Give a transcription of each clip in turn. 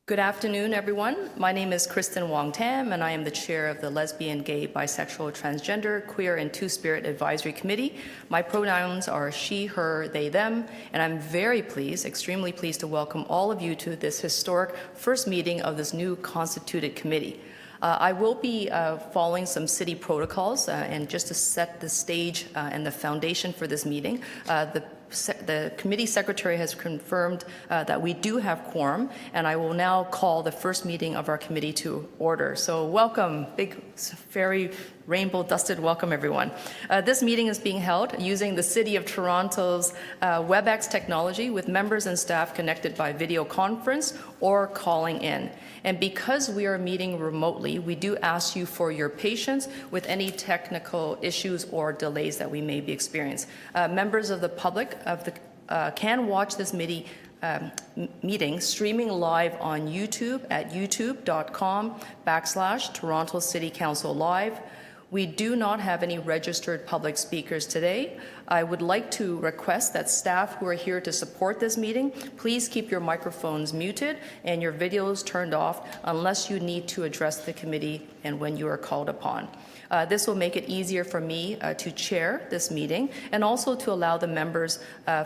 Good afternoon, everyone. My name is Kristen Wong Tam, and I am the chair of the Lesbian, Gay, Bisexual, Transgender, Queer, and Two-Spirit Advisory Committee. My pronouns are she, her, they, them, and I'm very pleased, extremely pleased to welcome all of you to this historic first meeting of this new constituted committee. I will be following some city protocols, and just to set the stage and the foundation for this meeting, the committee secretary has confirmed that we do have quorum, and I will now call the first meeting of our committee to order. So welcome, big, very rainbow-dusted welcome, everyone. This meeting is being held using the City of Toronto's WebEx technology with members and staff connected by video conference or calling in. And because we are meeting remotely, we do ask you for your patience with any technical issues or delays that we may be experiencing. Members of the public can watch this meeting streaming live on YouTube at youtube.com/Toronto City Council Live. We do not have any registered public speakers today. I would like to request that staff who are here to support this meeting, please keep your microphones muted and your videos turned off unless you need to address the committee and when you are called upon. This will make it easier for me to chair this meeting and also to allow the members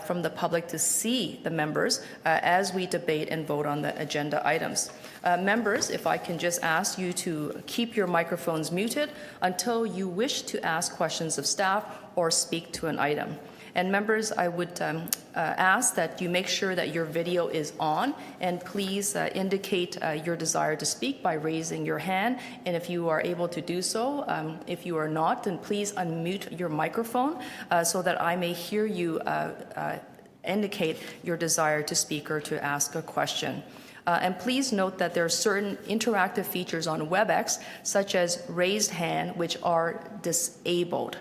from the public to see the members as we debate and vote on the agenda items. Members, if I can just ask you to keep your microphones muted until you wish to ask questions of staff or speak to an item. And members, I would ask that you make sure that your video is on, and please indicate your desire to speak by raising your hand. And if you are able to do so, if you are not, then please unmute your microphone so that I may hear you indicate your desire to speak or to ask a question. And please note that there are certain interactive features on WebEx, such as raised hand, which are disabled.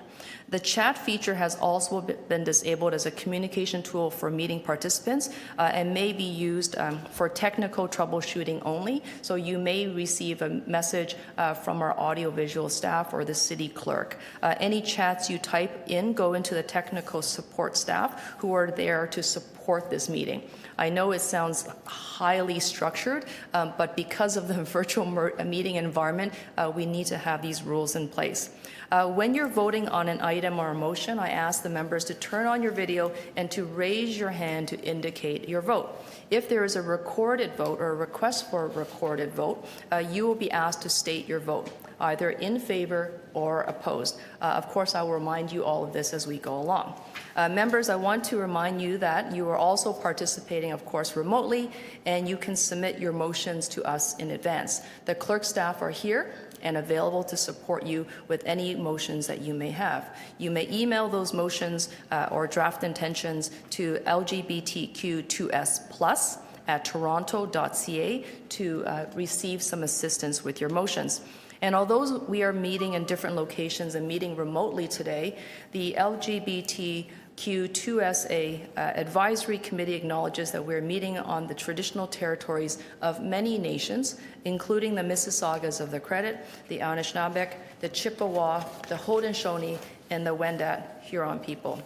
The chat feature has also been disabled as a communication tool for meeting participants and may be used for technical troubleshooting only. So you may receive a message from our audiovisual staff or the city clerk. Any chats you type in go into the technical support staff who are there to support this meeting. I know it sounds highly structured, but because of the virtual meeting environment, we need to have these rules in place. When you're voting on an item or a motion, I ask the members to turn on your video and to raise your hand to indicate your vote. If there is a recorded vote or a request for a recorded vote, you will be asked to state your vote, either in favor or opposed. Of course, I will remind you all of this as we go along. Members, I want to remind you that you are also participating, of course, remotely, and you can submit your motions to us in advance. The clerk staff are here and available to support you with any motions that you may have. You may email those motions or draft intentions to LGBTQ2S+@toronto.ca to receive some assistance with your motions. And although we are meeting in different locations and meeting remotely today, the LGBTQ2SA Advisory Committee acknowledges that we're meeting on the traditional territories of many nations, including the Mississaugas of the Credit, the Anishinaabe, the Chippewa, the Haudenosaunee, and the Wendat Huron people.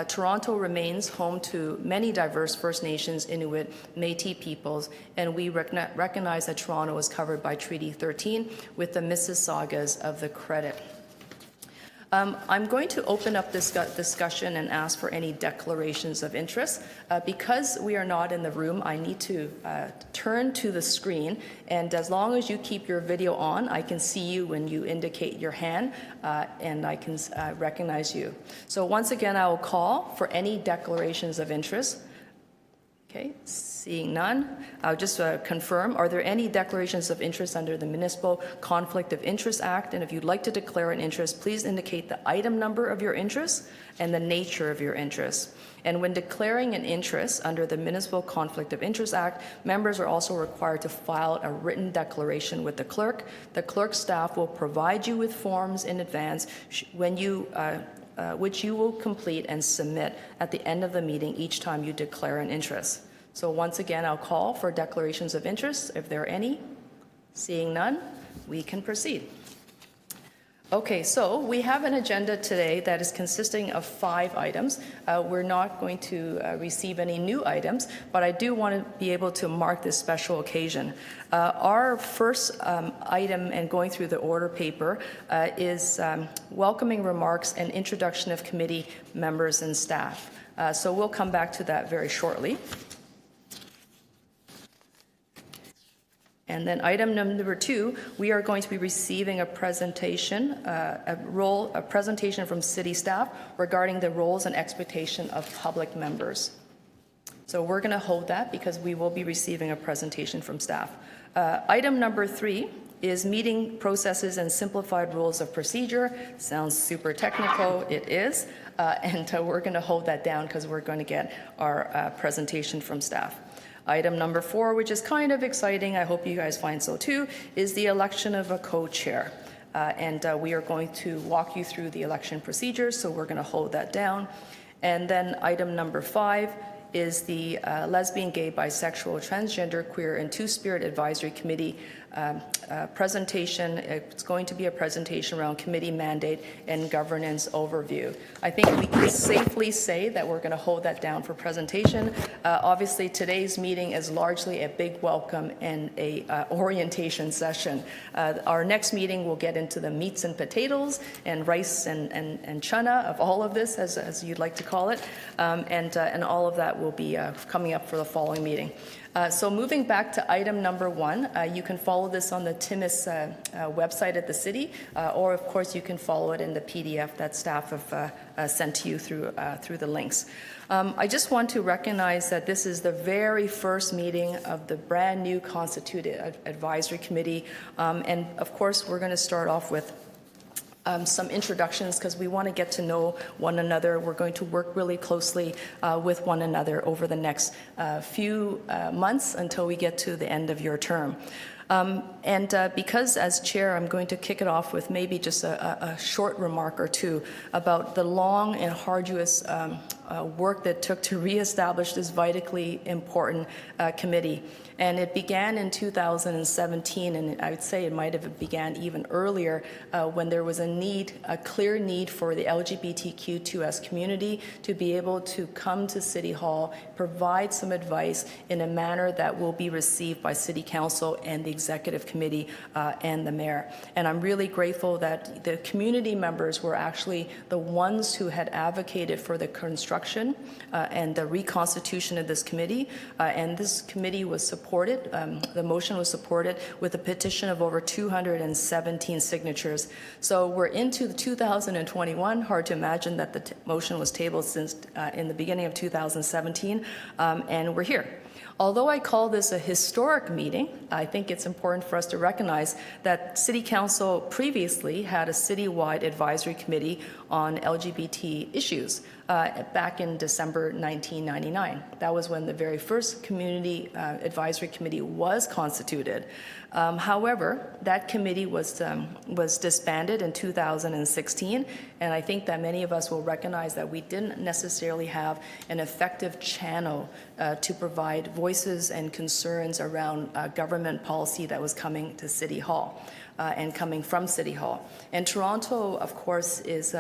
Toronto remains home to many diverse First Nations, Inuit, Métis peoples, and we recognize that Toronto is covered by Treaty 13 with the Mississaugas of the Credit. I'm going to open up this discussion and ask for any declarations of interest. Because we are not in the room, I need to turn to the screen, and as long as you keep your video on, I can see you when you indicate your hand, and I can recognize you. So once again, I will call for any declarations of interest. Okay, seeing none, I'll just confirm, are there any declarations of interest under the Municipal Conflict of Interest Act? And if you'd like to declare an interest, please indicate the item number of your interest and the nature of your interest. And when declaring an interest under the Municipal Conflict of Interest Act, members are also required to file a written declaration with the clerk. The clerk staff will provide you with forms in advance which you will complete and submit at the end of the meeting each time you declare an interest. So once again, I'll call for declarations of interest, if there are any. Seeing none, we can proceed. Okay, so we have an agenda today that is consisting of 5 items. We're not going to receive any new items, but I do want to be able to mark this special occasion. Our first item, and going through the order paper, is welcoming remarks and introduction of committee members and staff. So we'll come back to that very shortly. And then item number 2, we are going to be receiving a presentation, a presentation from city staff regarding the roles and expectation of public members. So we're going to hold that because we will be receiving a presentation from staff. Item number 3 is meeting processes and simplified rules of procedure. Sounds super technical, it is. And we're going to hold that down because we're going to get our presentation from staff. Item number 4, which is kind of exciting, I hope you guys find so too, is the election of a co-chair. And we are going to walk you through the election procedures, so we're going to hold that down. And then item number 5 is the Lesbian, Gay, Bisexual, Transgender, Queer, and Two-Spirit Advisory Committee presentation. It's going to be a presentation around committee mandate and governance overview. I think we can safely say that we're going to hold that down for presentation. Obviously, today's meeting is largely a big welcome and a orientation session. Our next meeting will get into the meats and potatoes and rice and chana of all of this, as you'd like to call it, and all of that will be coming up for the following meeting. So moving back to item number 1, you can follow this on the Timis website at the city, or of course you can follow it in the PDF that staff have sent to you through the links. I just want to recognize that this is the very first meeting of the brand new constituted advisory committee, and of course we're going to start off with some introductions because we want to get to know one another. We're going to work really closely with one another over the next few months until we get to the end of your term. Because as chair, I'm going to kick it off with maybe just a short remark or two about the long and arduous work that took to reestablish this vitally important committee. And it began in 2017, and I would say it might have began even earlier when there was a clear need for the LGBTQ2S community to be able to come to City Hall, provide some advice in a manner that will be received by City Council and the Executive Committee and the Mayor. And I'm really grateful that the community members were actually the ones who had advocated for the construction and the reconstitution of this committee, and this committee was supported. The motion was supported with a petition of over 217 signatures. So we're into 2021. Hard to imagine that the motion was tabled since in the beginning of 2017, and we're here. Although I call this a historic meeting, I think it's important for us to recognize that City Council previously had a citywide advisory committee on LGBT issues back in December 1999. That was when the very first community advisory committee was constituted. However, that committee was disbanded in 2016, and I think that many of us will recognize that we didn't necessarily have an effective channel to provide voices and concerns around government policy that was coming to City Hall and coming from City Hall. And Toronto, of course, is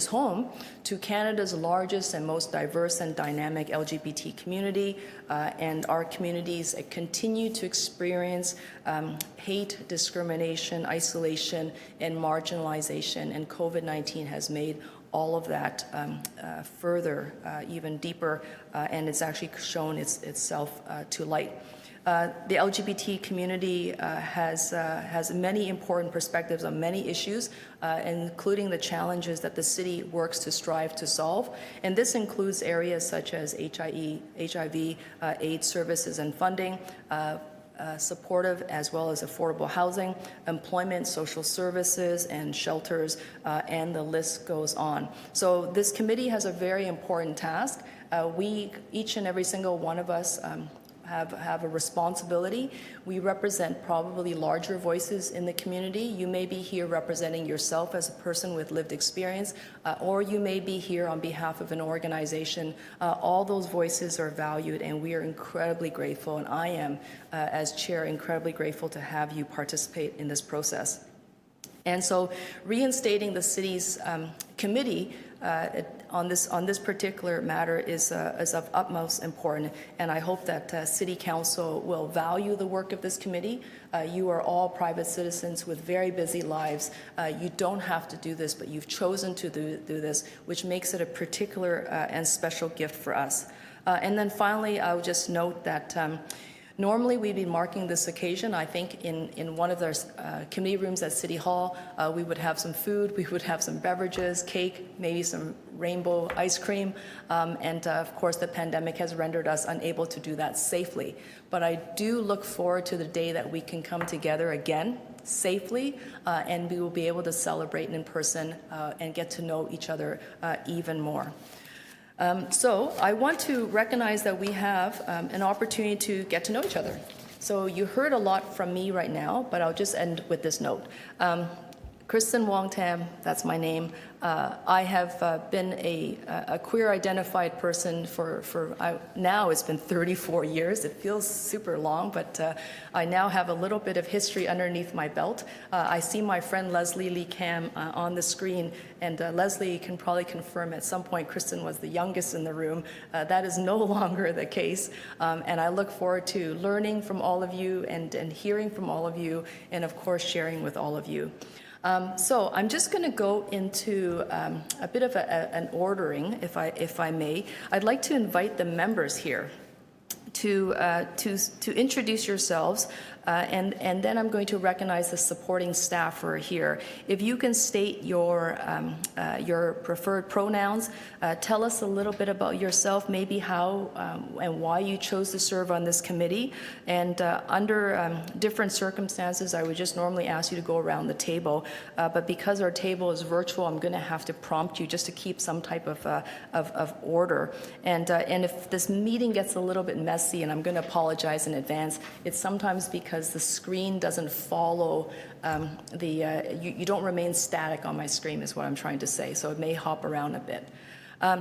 home to Canada's largest and most diverse and dynamic LGBT community, and our communities continue to experience hate, discrimination, isolation, and marginalization, and COVID-19 has made all of that further, even deeper, and it's actually shown itself to light. The LGBT community has many important perspectives on many issues, including the challenges that the city works to strive to solve. And this includes areas such as HIV, AIDS services and funding, supportive as well as affordable housing, employment, social services, and shelters, and the list goes on. So this committee has a very important task. We, each and every single one of us, have a responsibility. We represent probably larger voices in the community. You may be here representing yourself as a person with lived experience, or you may be here on behalf of an organization. All those voices are valued, and we are incredibly grateful, and I am, as chair, incredibly grateful to have you participate in this process. And so reinstating the city's committee on this particular matter is of utmost importance, and I hope that City Council will value the work of this committee. You are all private citizens with very busy lives. You don't have to do this, but you've chosen to do this, which makes it a particular and special gift for us. And then finally, I would just note that normally we'd be marking this occasion, I think, in one of the committee rooms at City Hall. We would have some food, we would have some beverages, cake, maybe some rainbow ice cream, and of course the pandemic has rendered us unable to do that safely. But I do look forward to the day that we can come together again safely, and we will be able to celebrate in person and get to know each other even more. So I want to recognize that we have an opportunity to get to know each other. So you heard a lot from me right now, but I'll just end with this note. Kristen Wong Tam, that's my name. I have been a queer identified person for now it's been 34 years. It feels super long, but I now have a little bit of history underneath my belt. I see my friend Leslie Lee Kam on the screen, and Leslie can probably confirm at some point Kristen was the youngest in the room. That is no longer the case, and I look forward to learning from all of you and hearing from all of you, and of course sharing with all of you. So I'm just going to go into a bit of an ordering, if I may. I'd like to invite the members here to introduce yourselves, and then I'm going to recognize the supporting staff who are here. If you can state your preferred pronouns, tell us a little bit about yourself, maybe how and why you chose to serve on this committee. And under different circumstances, I would just normally ask you to go around the table, but because our table is virtual, I'm going to have to prompt you just to keep some type of order. And if this meeting gets a little bit messy, and I'm going to apologize in advance, it's sometimes because the screen doesn't follow you don't remain static on my screen is what I'm trying to say, so it may hop around a bit.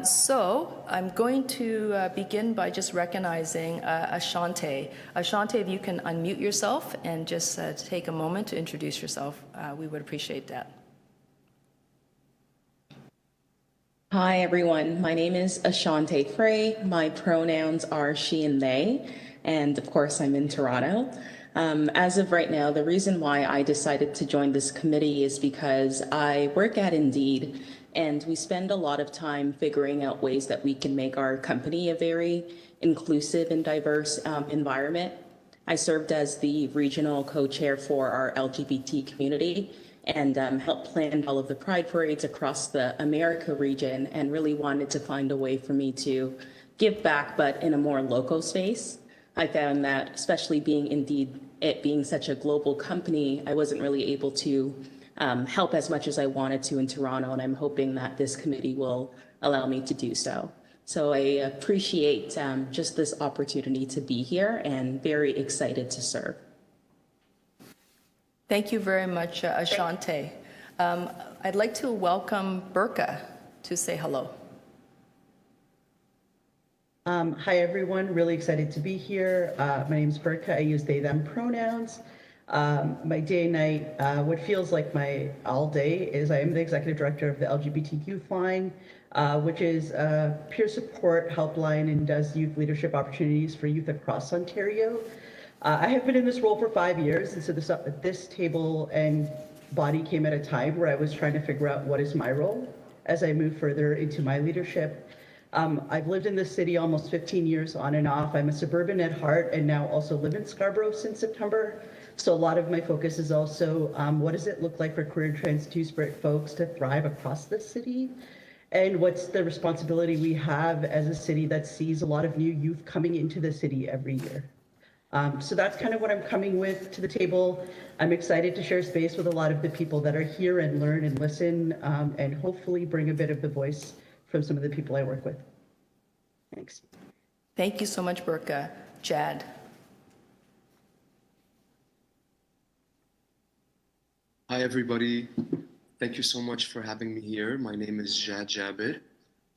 So I'm going to begin by just recognizing Ashante. Ashante, if you can unmute yourself and just take a moment to introduce yourself, we would appreciate that. Hi, everyone. My name is Ashante Frey. My pronouns are she and they, and of course, I'm in Toronto. As of right now, the reason why I decided to join this committee is because I work at Indeed, and we spend a lot of time figuring out ways that we can make our company a very inclusive and diverse environment. I served as the regional co-chair for our LGBT community and helped plan all of the pride parades across the America region, and really wanted to find a way for me to give back, but in a more local space. I found that, especially being Indeed, it being such a global company, I wasn't really able to help as much as I wanted to in Toronto, and I'm hoping that this committee will allow me to do so. So I appreciate just this opportunity to be here, and very excited to serve. Thank you very much, Ashante. I'd like to welcome Burka to say hello. Hi, everyone. Really excited to be here. My name is Burka. I use they, them pronouns. My day and night, what feels like my all day is I am the executive director of the LGBT Youth Line, which is a peer support helpline and does youth leadership opportunities for youth across Ontario. I have been in this role for 5 years, and so this table and body came at a time where I was trying to figure out what is my role as I move further into my leadership. I've lived in this city almost 15 years on and off. I'm a suburban at heart and now also live in Scarborough since September. So a lot of my focus is also what does it look like for queer, trans, two-spirit folks to thrive across the city? And what's the responsibility we have as a city that sees a lot of new youth coming into the city every year? So that's kind of what I'm coming with to the table. I'm excited to share space with a lot of the people that are here and learn and listen, and hopefully bring a bit of the voice from some of the people I work with. Thanks. Thank you so much, Burka. Jad. Hi, everybody. Thank you so much for having me here. My name is Jad Jabir.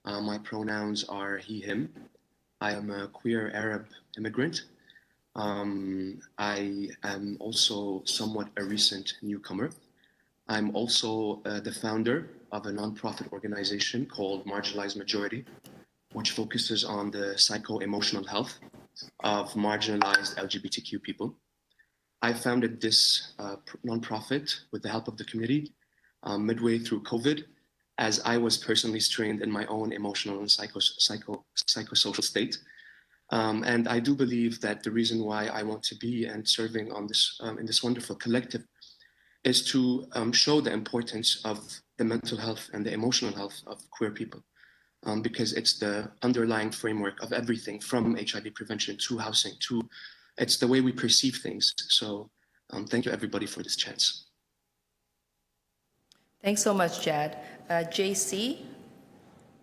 My pronouns are he, him. I am a queer Arab immigrant. I am also somewhat a recent newcomer. I'm also the founder of a nonprofit organization called Marginalized Majority, which focuses on the psycho-emotional health of marginalized LGBTQ people. I founded this nonprofit with the help of the community midway through COVID, as I was personally strained in my own emotional and psychosocial state. And I do believe that the reason why I want to be and serving on this in this wonderful collective is to show the importance of the mental health and the emotional health of queer people, because it's the underlying framework of everything from HIV prevention to housing to it's the way we perceive things. So thank you everybody for this chance. Thanks so much, Jad. JC,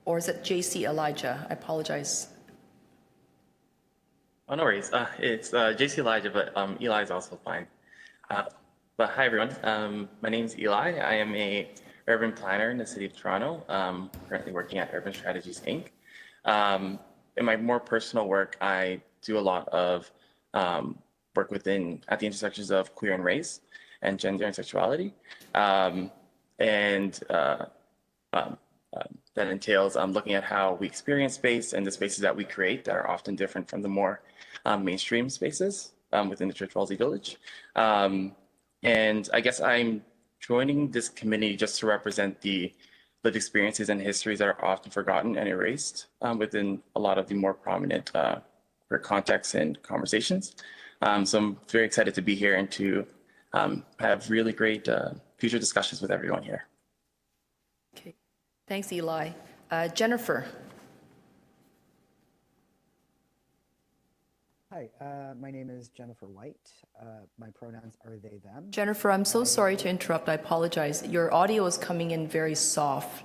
or is it JC Elijah? I apologize. Oh, no worries. It's JC Elijah, but Eli is also fine. But hi, everyone. My name is Eli. I am a urban planner in the city of Toronto, currently working at Urban Strategies, Inc. In my more personal work, I do a lot of work at the intersections of queer and race and gender and sexuality. That entails looking at how we experience space and the spaces that we create that are often different from the more mainstream spaces within the Church Wellesley Village. And I guess I'm joining this committee just to represent the lived experiences and histories that are often forgotten and erased within a lot of the more prominent queer contexts and conversations. So I'm very excited to be here and to have really great future discussions with everyone here. Okay. Thanks, Eli. Jennifer. Hi, my name is Jennifer White. My pronouns are they, them. Jennifer, I'm so sorry to interrupt. I apologize. Your audio is coming in very soft.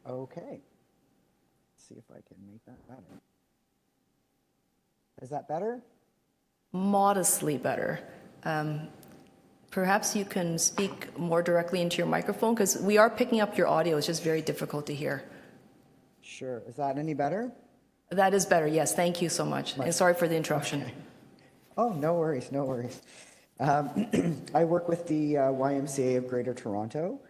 Okay. Let's see if I can make that better. Is that better? Modestly better. Perhaps you can speak more directly into your microphone, because we are picking up your audio. It's just very difficult to hear. Sure. Is that any better? That is better, yes. Thank you so much. And sorry for the interruption. Okay. Oh, no worries, no worries. I work with the YMCA of Greater Toronto.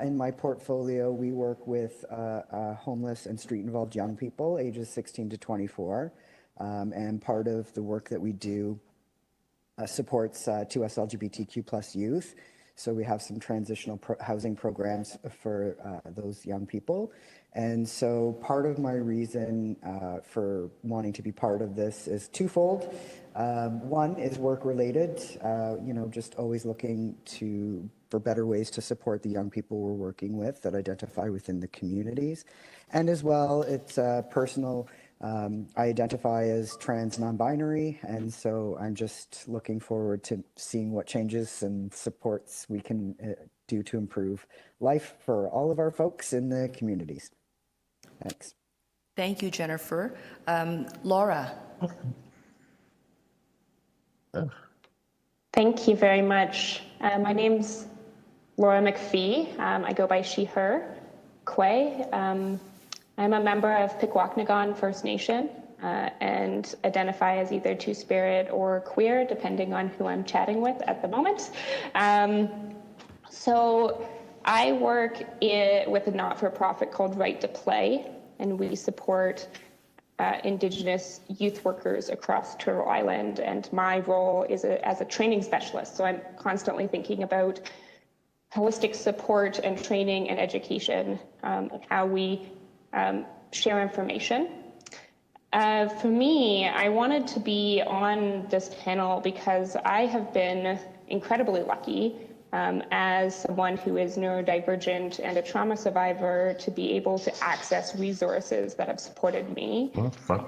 In my portfolio, we work with homeless and street-involved young people, ages 16 to 24. And part of the work that we do supports 2S LGBTQ+ youth. So we have some transitional housing programs for those young people. And so part of my reason for wanting to be part of this is twofold. One is work-related, just always looking for better ways to support the young people we're working with that identify within the communities. And as well, it's personal. I identify as trans non-binary, and so I'm just looking forward to seeing what changes and supports we can do to improve life for all of our folks in the communities. Thanks. Thank you, Jennifer. Laura. Thank you very much. My name's Laura McPhee. I go by she, her, Quay. I'm a member of Pikwakanagan First Nation and identify as either Two-Spirit or queer, depending on who I'm chatting with at the moment. So I work with a not-for-profit called Right to Play, and we support Indigenous youth workers across Turtle Island. And my role is as a training specialist. So I'm constantly thinking about holistic support and training and education, and how we share information. For me, I wanted to be on this panel because I have been incredibly lucky as someone who is neurodivergent and a trauma survivor to be able to access resources that have supported me,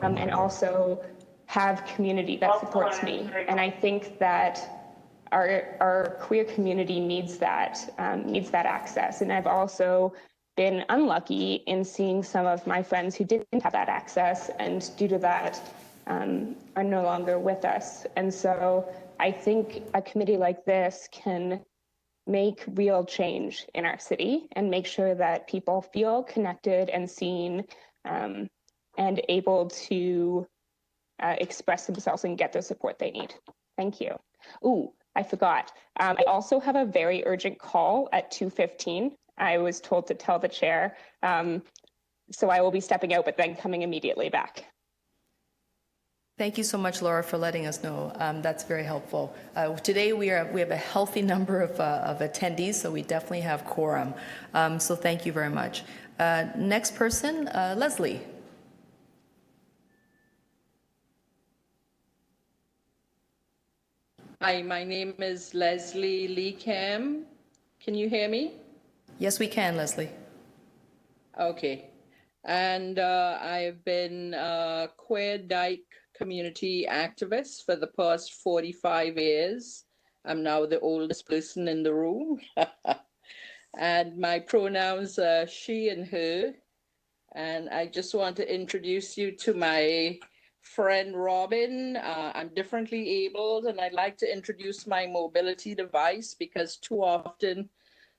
and also have community that supports me. And I think that our queer community needs that access. And I've also been unlucky in seeing some of my friends who didn't have that access, and due to that are no longer with us. And so I think a committee like this can make real change in our city and make sure that people feel connected and seen, and able to express themselves and get the support they need. Thank you. Ooh, I forgot. I also have a very urgent call at 2:15. I was told to tell the chair. So I will be stepping out, but then coming immediately back. Thank you so much, Laura, for letting us know. That's very helpful. Today we have a healthy number of attendees, so we definitely have quorum. So thank you very much. Next person, Leslie. Hi, my name is Leslie Lee Cam. Can you hear me? Yes, we can, Leslie. Okay. And I've been a queer dyke community activist for the past 45 years. I'm now the oldest person in the room. And my pronouns are she and her. And I just want to introduce you to my friend Robin. I'm differently abled, and I'd like to introduce my mobility device because too often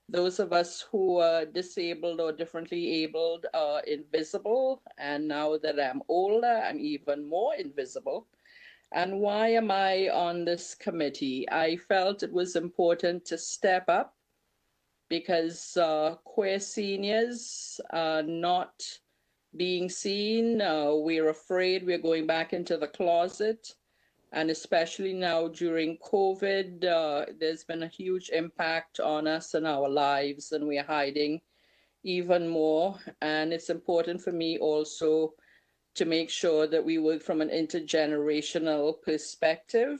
those of us who are disabled or differently abled are invisible. And now that I'm older, I'm even more invisible. And why am I on this committee? I felt it was important to step up because queer seniors are not being seen. We're afraid we're going back into the closet. And especially now during COVID, there's been a huge impact on us and our lives, and we're hiding even more. And it's important for me also to make sure that we work from an intergenerational perspective.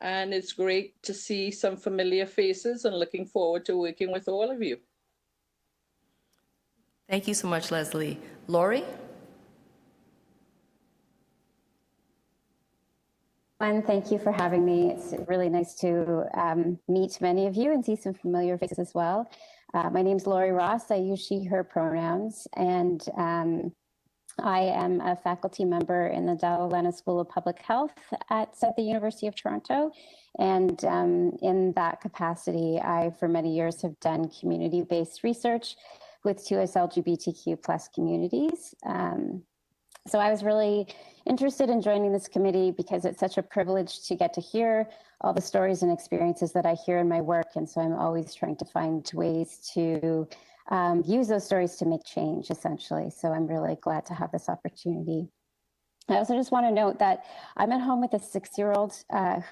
And it's great to see some familiar faces and looking forward to working with all of you. Thank you so much, Leslie. Lori? And thank you for having me. It's really nice to meet many of you and see some familiar faces as well. My name's Lori Ross. I use she, her pronouns, and I am a faculty member in the Dalla School of Public Health at the University of Toronto. And in that capacity, I, for many years, have done community-based research with 2S LGBTQ plus communities. So I was really interested in joining this committee because it's such a privilege to get to hear all the stories and experiences that I hear in my work. And so I'm always trying to find ways to use those stories to make change, essentially. So I'm really glad to have this opportunity. I also just want to note that I'm at home with a 6-year-old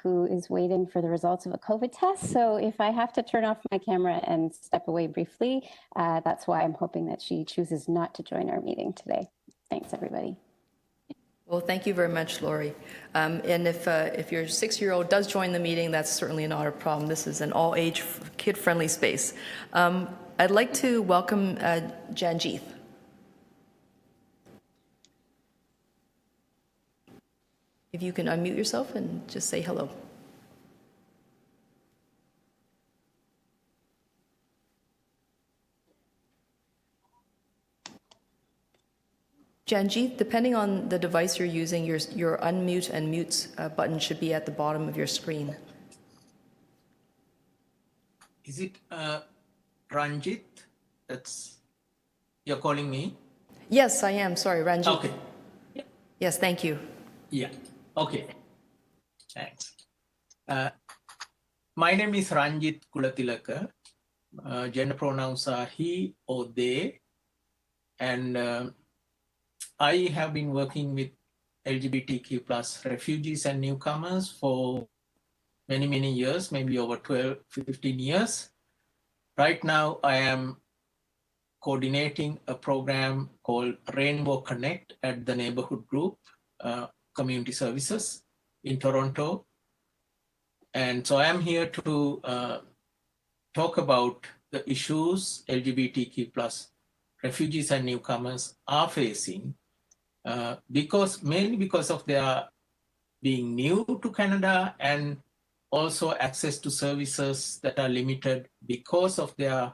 who is waiting for the results of a COVID test. So if I have to turn off my camera and step away briefly, that's why I'm hoping that she chooses not to join our meeting today. Thanks, everybody. Well, thank you very much, Lori. And if your 6-year-old does join the meeting, that's certainly not a problem. This is an all-age, kid-friendly space. I'd like to welcome Janjeeth. If you can unmute yourself and just say hello. Janjeeth, depending on the device you're using, your unmute and mute button should be at the bottom of your screen. Is it Ranjit? You're calling me? Yes, I am. Sorry, Ranjit. Okay. Yes, thank you. Yeah. Okay. Thanks. My name is Ranjit Kulatilaka. Gender pronouns are he or they. And I have been working with LGBTQ plus refugees and newcomers for many, many years, maybe over 12, 15 years. Right now, I am coordinating a program called Rainbow Connect at the Neighborhood Group Community Services in Toronto. And so I am here to talk about the issues LGBTQ plus refugees and newcomers are facing mainly because of their being new to Canada and also access to services that are limited because of their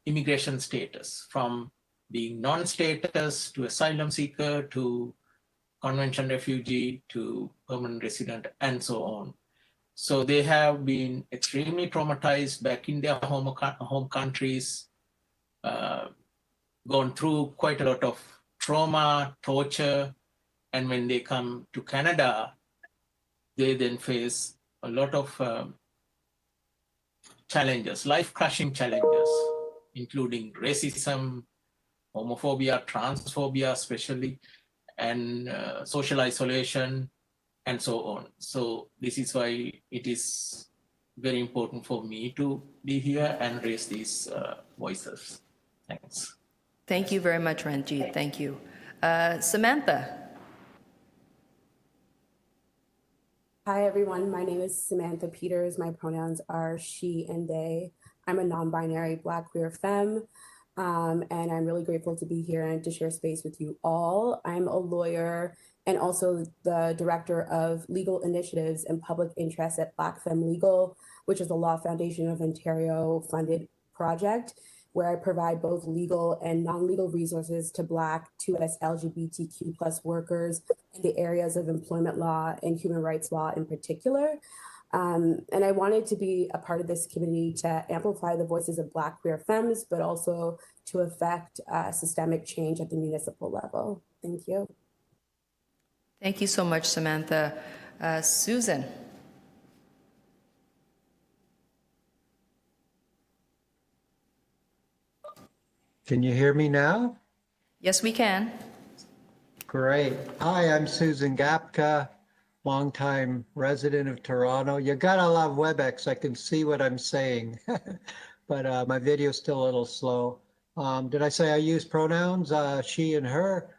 immigration status, from being non-status to asylum seeker to convention refugee to permanent resident and so on. So they have been extremely traumatized back in their home countries, gone through quite a lot of trauma, torture, and when they come to Canada, they then face a lot of challenges, life-crushing challenges, including racism, homophobia, transphobia especially, and social isolation, and so on. So this is why it is very important for me to be here and raise these voices. Thanks. Thank you very much, Ranjit. Thank you. Samantha. Hi, everyone. My name is Samantha Peters. My pronouns are she and they. I'm a non-binary Black queer femme, and I'm really grateful to be here and to share space with you all. I'm a lawyer and also the director of legal initiatives and public interest at Black Femme Legal, which is the Law Foundation of Ontario funded project, where I provide both legal and non-legal resources to Black 2S LGBTQ+ workers in the areas of employment law and human rights law in particular. And I wanted to be a part of this community to amplify the voices of Black queer femmes, but also to affect systemic change at the municipal level. Thank you. Thank you so much, Samantha. Susan. Can you hear me now? Yes, we can. Great. Hi, I'm Susan Gapka, longtime resident of Toronto. You gotta love WebEx. I can see what I'm saying, but my video's still a little slow. Did I say I use pronouns, she and her?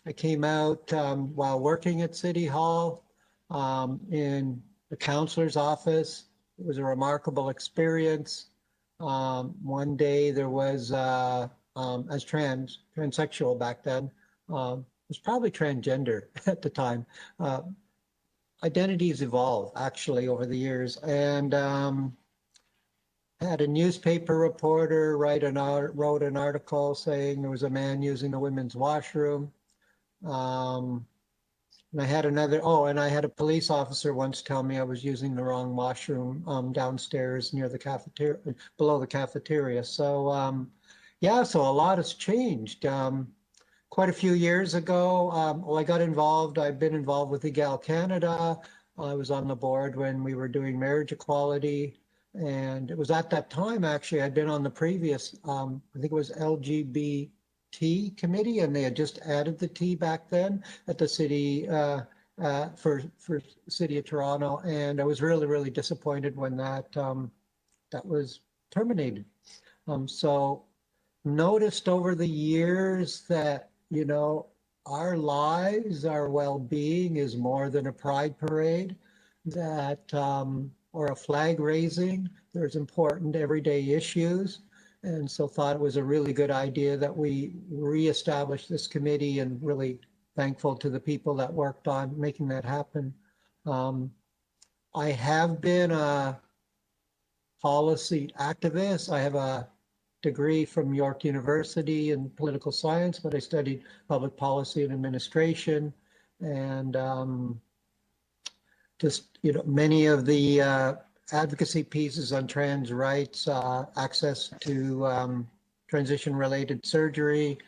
I came out while working at City Hall in the counselor's office. It was a remarkable experience. One day there was, as transsexual back then, was probably transgender at the time. Identities evolve actually over the years, and had a newspaper reporter wrote an article saying there was a man using the women's washroom. And I had and I had a police officer once tell me I was using the wrong washroom downstairs near the cafeteria, below the cafeteria. So yeah, so a lot has changed. Quite a few years ago, I got involved. I've been involved with Egal Canada. I was on the board when we were doing marriage equality. And it was at that time, actually, I'd been on the previous, I think it was LGBT committee, and they had just added the T back then at the city, for City of Toronto. And I was really, really disappointed when that was terminated. So noticed over the years that, you know, our lives, our well-being is more than a pride parade, that or a flag raising. There's important everyday issues. And so thought it was a really good idea that we reestablish this committee, and really thankful to the people that worked on making that happen. I have been a policy activist. I have a degree from York University in political science, but I studied public policy and administration. And just, you know, many of the advocacy pieces on trans rights, access to transition-related surgery,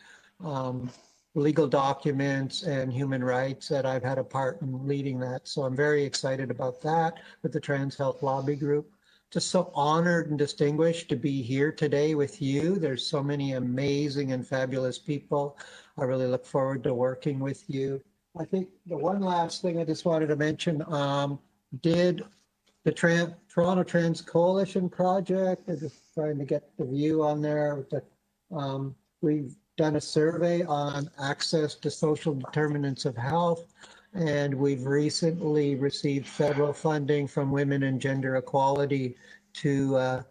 legal documents, and human rights, that I've had a part in leading that. So I'm very excited about that with the Trans Health Lobby Group. Just so honored and distinguished to be here today with you. There's so many amazing and fabulous people. I really look forward to working with you. I think the one last thing I just wanted to mention, did the Toronto Trans Coalition Project, I'm just trying to get the view on there. We've done a survey on access to social determinants of health, and we've recently received federal funding from Women and Gender Equality to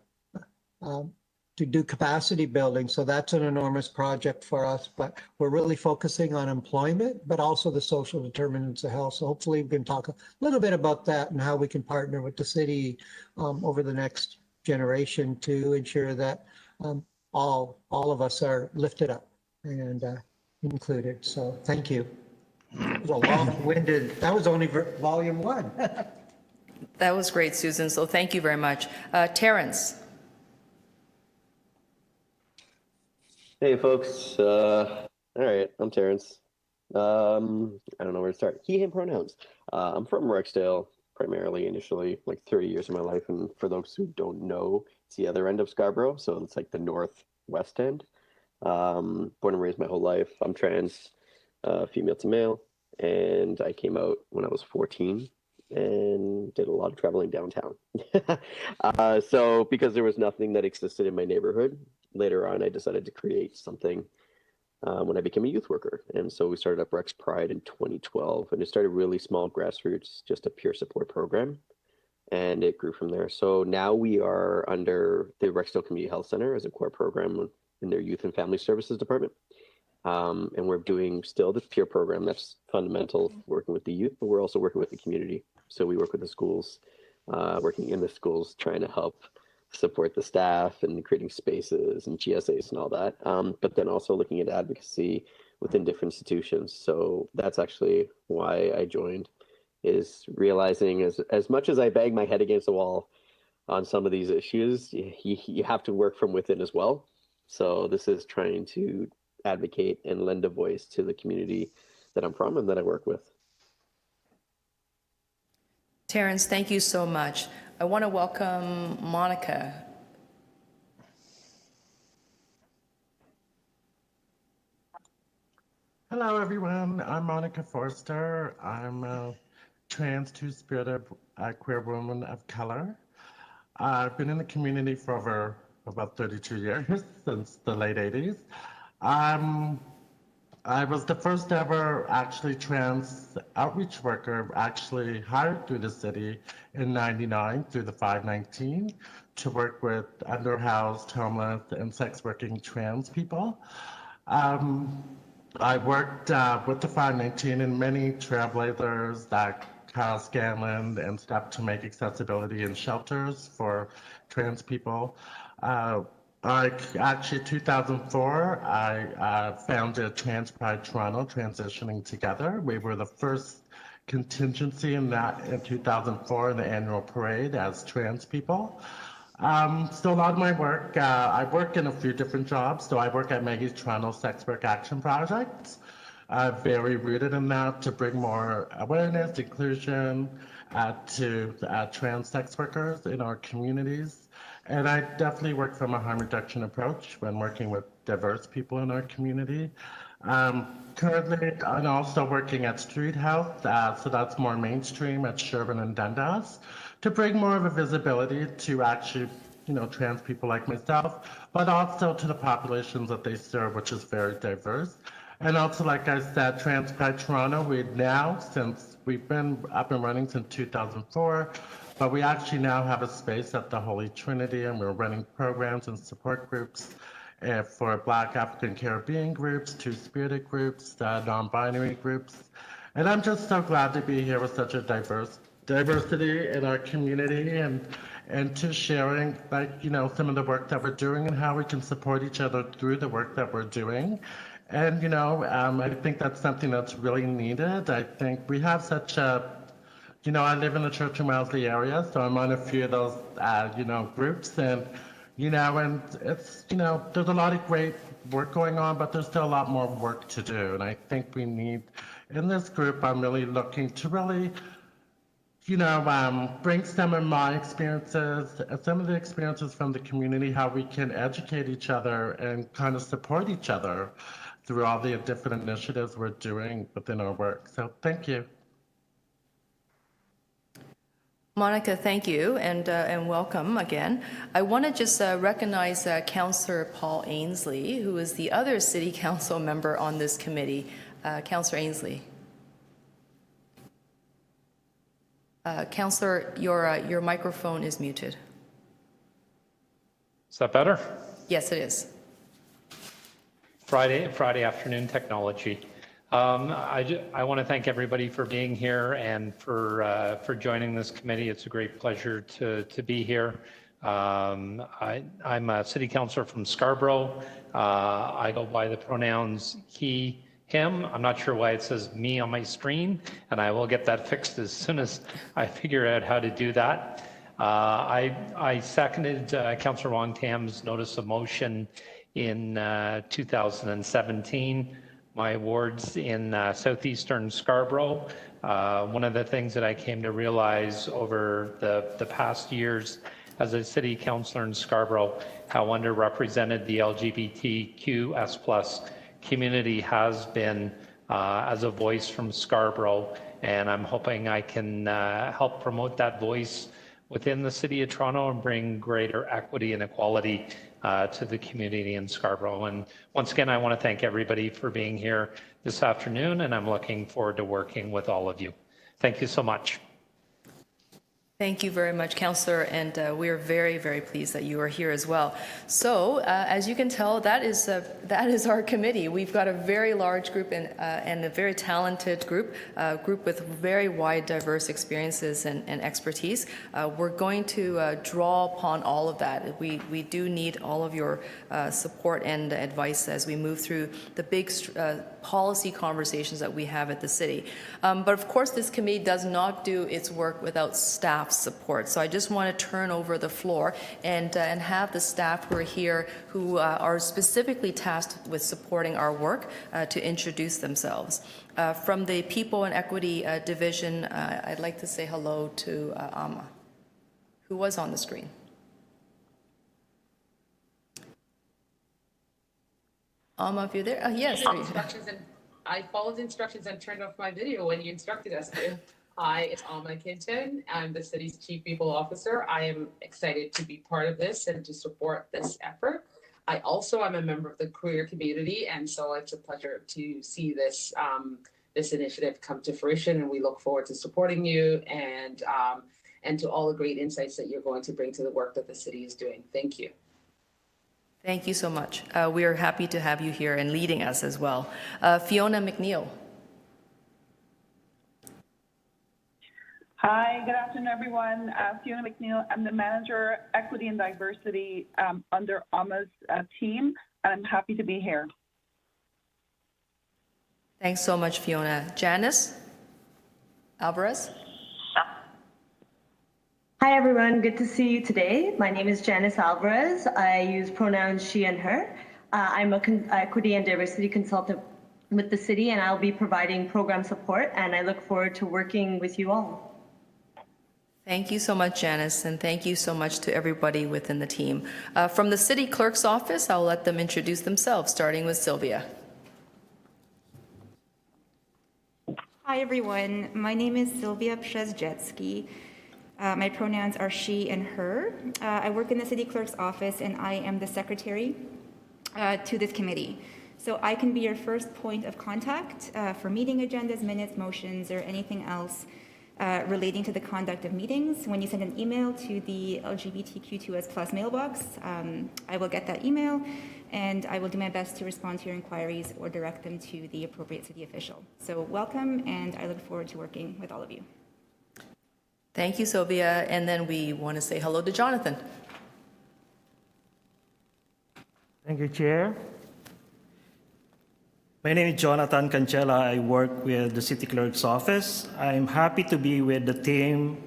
do capacity building. So that's an enormous project for us, but we're really focusing on employment, but also the social determinants of health. So hopefully we can talk a little bit about that and how we can partner with the city over the next generation to ensure that all of us are lifted up and included. So thank you. It was a long-winded, that was only volume 1. That was great, Susan. So thank you very much. Terrence. Hey, folks. All right, I'm Terrence. I don't know where to start. He, him pronouns. I'm from Rexdale, primarily initially, like 30 years of my life. And for those who don't know, it's the other end of Scarborough. So it's like the northwest end. Born and raised my whole life. I'm trans, female to male. And I came out when I was 14 and did a lot of traveling downtown. So because there was nothing that existed in my neighborhood, later on, I decided to create something when I became a youth worker. And so we started up Rex Pride in 2012, and it started really small, grassroots, just a peer support program. And it grew from there. So now we are under the Rexdale Community Health Center as a core program in their Youth and Family Services Department. And we're doing still the peer program that's fundamental, working with the youth, but we're also working with the community. So we work with the schools, working in the schools, trying to help support the staff and creating spaces and GSAs and all that. But then also looking at advocacy within different institutions. So that's actually why I joined, is realizing as much as I bang my head against the wall on some of these issues, you have to work from within as well. So this is trying to advocate and lend a voice to the community that I'm from and that I work with. Terrence, thank you so much. I want to welcome Monica. Hello, everyone. I'm Monica Forster. I'm a trans two-spirited queer woman of color. I've been in the community for over about 32 years, since the late 80s. I was the first ever actually trans outreach worker actually hired through the city in '99 through the 519 to work with underhoused, homeless, and sex working trans people. I worked with the 519 and many trailblazers like Kyle Scanlon and stuff to make accessibility in shelters for trans people. Actually, 2004, I founded Trans Pride Toronto, Transitioning Together. We were the first contingency in that in 2004 in the annual parade as trans people. So a lot of my work, I work in a few different jobs. So I work at Maggie's Toronto Sex Work Action Project. Very rooted in that to bring more awareness, inclusion to trans sex workers in our communities. And I definitely work from a harm reduction approach when working with diverse people in our community. Currently, I'm also working at Street Health, so that's more mainstream at Sherbourne and Dundas, to bring more of a visibility to actually, trans people like myself, but also to the populations that they serve, which is very diverse. And also, like I said, Trans Pride Toronto, we've been up and running since 2004, but we actually now have a space at the Holy Trinity, and we're running programs and support groups for Black African Caribbean groups, two-spirited groups, non-binary groups. And I'm just so glad to be here with such a diversity in our community and to sharing some of the work that we're doing and how we can support each other through the work that we're doing. And, I think that's something that's really needed. I think we have such a, I live in the Churchill Wellesley area, so I'm on a few of those, groups. And, and it's, there's a lot of great work going on, but there's still a lot more work to do. And I think we need, in this group, I'm really looking to really, bring some of my experiences, some of the experiences from the community, how we can educate each other and kind of support each other through all the different initiatives we're doing within our work. So thank you. Monica, thank you, and welcome again. I want to just recognize Councillor Paul Ainsley, who is the other City Council member on this committee. Councillor Ainsley. Councillor, your microphone is muted. Is that better? Yes, it is. Friday afternoon technology. I want to thank everybody for being here and for joining this committee. It's a great pleasure to be here. I'm a city councillor from Scarborough. I go by the pronouns he, him. I'm not sure why it says me on my screen, and I will get that fixed as soon as I figure out how to do that. I seconded Councillor Wong Tam's notice of motion in 2017 my wards in southeastern Scarborough. One of the things that I came to realize over the past years as a city councillor in Scarborough, how underrepresented the LGBTQS+ community has been as a voice from Scarborough, and I'm hoping I can help promote that voice within the City of Toronto and bring greater equity and equality to the community in Scarborough. And once again, I want to thank everybody for being here this afternoon, and I'm looking forward to working with all of you. Thank you so much. Thank you very much, Councillor, and we are very, very pleased that you are here as well. So, as you can tell, that is our committee. We've got a very large group and a very talented group with very wide, diverse experiences and expertise. We're going to draw upon all of that. We do need all of your support and advice as we move through the big policy conversations that we have at the city. But of course, this committee does not do its work without staff support. So I just want to turn over the floor and have the staff who are here who are specifically tasked with supporting our work to introduce themselves. From the People and Equity Division, I'd like to say hello to Amma, who was on the screen. Amma, if you're there. Yes. I followed the instructions and turned off my video when you instructed us to. Hi, it's Alma Kinton. I'm the city's Chief People Officer. I am excited to be part of this and to support this effort. I also am a member of the queer community, and so it's a pleasure to see this this initiative come to fruition, and we look forward to supporting you and to all the great insights that you're going to bring to the work that the city is doing. Thank you. Thank you so much. We are happy to have you here and leading us as well. Fiona McNeil. Hi, good afternoon, everyone. Fiona McNeil. I'm the Manager, Equity and Diversity under Amma's team, and I'm happy to be here. Thanks so much, Fiona. Janice Alvarez. Hi, everyone. Good to see you today. My name is Janice Alvarez. I use pronouns she and her. I'm an equity and diversity consultant with the city, and I'll be providing program support, and I look forward to working with you all. Thank you so much, Janice, and thank you so much to everybody within the team. From the City Clerk's office, I'll let them introduce themselves, starting with Sylvia. Hi, everyone. My name is Sylvia Przezdzecki. My pronouns are she and her. I work in the City Clerk's office, and I am the secretary to this committee. So I can be your first point of contact for meeting agendas, minutes, motions, or anything else relating to the conduct of meetings. When you send an email to the LGBTQ2S+ mailbox, I will get that email, and I will do my best to respond to your inquiries or direct them to the appropriate city official. So welcome, and I look forward to working with all of you. Thank you, Sylvia. And then we want to say hello to Jonathan. Thank you, Chair. My name is Jonathan Cancella. I work with the City Clerk's office. I'm happy to be with the team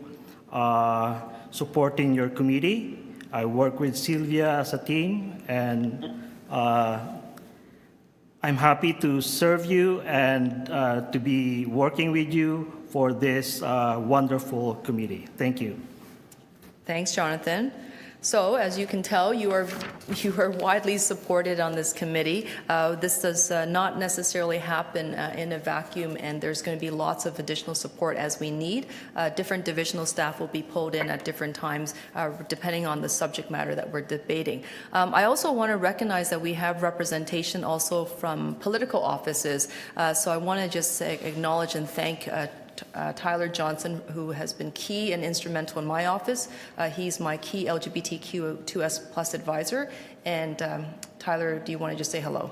supporting your committee. I work with Sylvia as a team, and I'm happy to serve you and to be working with you for this wonderful committee. Thank you. Thanks, Jonathan. So, as you can tell, you are widely supported on this committee. This does not necessarily happen in a vacuum, and there's going to be lots of additional support as we need. Different divisional staff will be pulled in at different times, depending on the subject matter that we're debating. I also want to recognize that we have representation also from political offices. So I want to just acknowledge and thank Tyler Johnson, who has been key and instrumental in my office. He's my key LGBTQ2S+ advisor. And Tyler, do you want to just say hello?